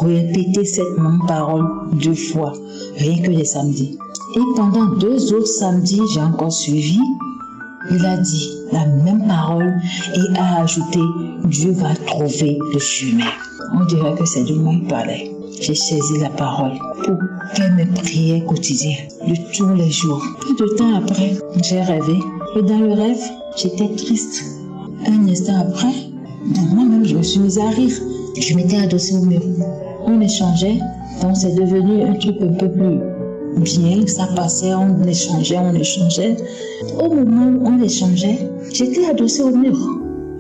répété cette même parole 2 fois, rien que les samedis. Et pendant 2 autres samedis, j'ai encore suivi. Il a dit la même parole et a ajouté Dieu va trouver le chemin. On dirait que c'est de moi qu'il parlait. J'ai saisi la parole pour faire mes prières quotidiennes de tous les jours. Peu de temps après, j'ai rêvé. Et dans le rêve, j'étais triste. Un instant après, moi-même, je me suis mise à rire. Je m'étais adossée au mur. On échangeait, donc c'est devenu un truc un peu plus bien. Ça passait, on échangeait. Au moment où on échangeait, j'étais adossée au mur.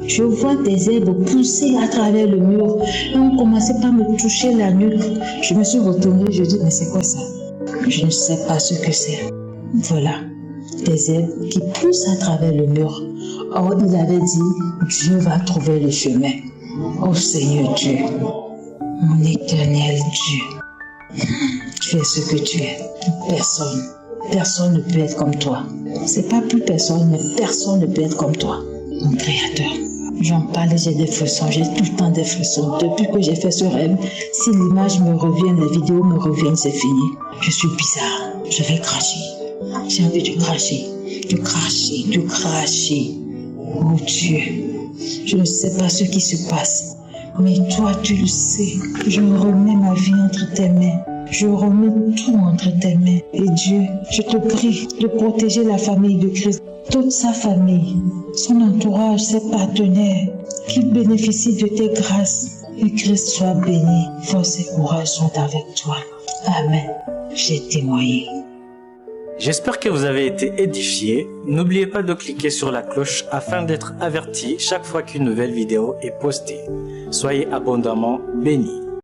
Je vois des herbes pousser à travers le mur et on commençait par me toucher la nuque. Je me suis retournée, je dis mais c'est quoi ça? Je ne sais pas ce que c'est. Voilà, des herbes qui poussent à travers le mur. Or il avait dit Dieu va trouver le chemin. Oh Seigneur Dieu, mon éternel Dieu, tu es ce que tu es. Personne ne peut être comme toi. C'est pas plus personne, mais personne ne peut être comme toi, mon Créateur. J'en parle et j'ai des frissons, j'ai tout le temps des frissons. Depuis que j'ai fait ce rêve, si l'image me revient, les vidéos me reviennent, c'est fini. Je suis bizarre, je vais cracher. J'ai envie de cracher. Oh Dieu, je ne sais pas ce qui se passe, mais toi tu le sais. Je remets ma vie entre tes mains. Je remets tout entre tes mains. Et Dieu, je te prie de protéger la famille de Christ, toute sa famille, son entourage, ses partenaires, qu'ils bénéficient de tes grâces. Et Christ soit béni. Force et courage sont avec toi. Amen. J'ai témoigné. J'espère que vous avez été édifiés. N'oubliez pas de cliquer sur la cloche afin d'être averti chaque fois qu'une nouvelle vidéo est postée. Soyez abondamment bénis.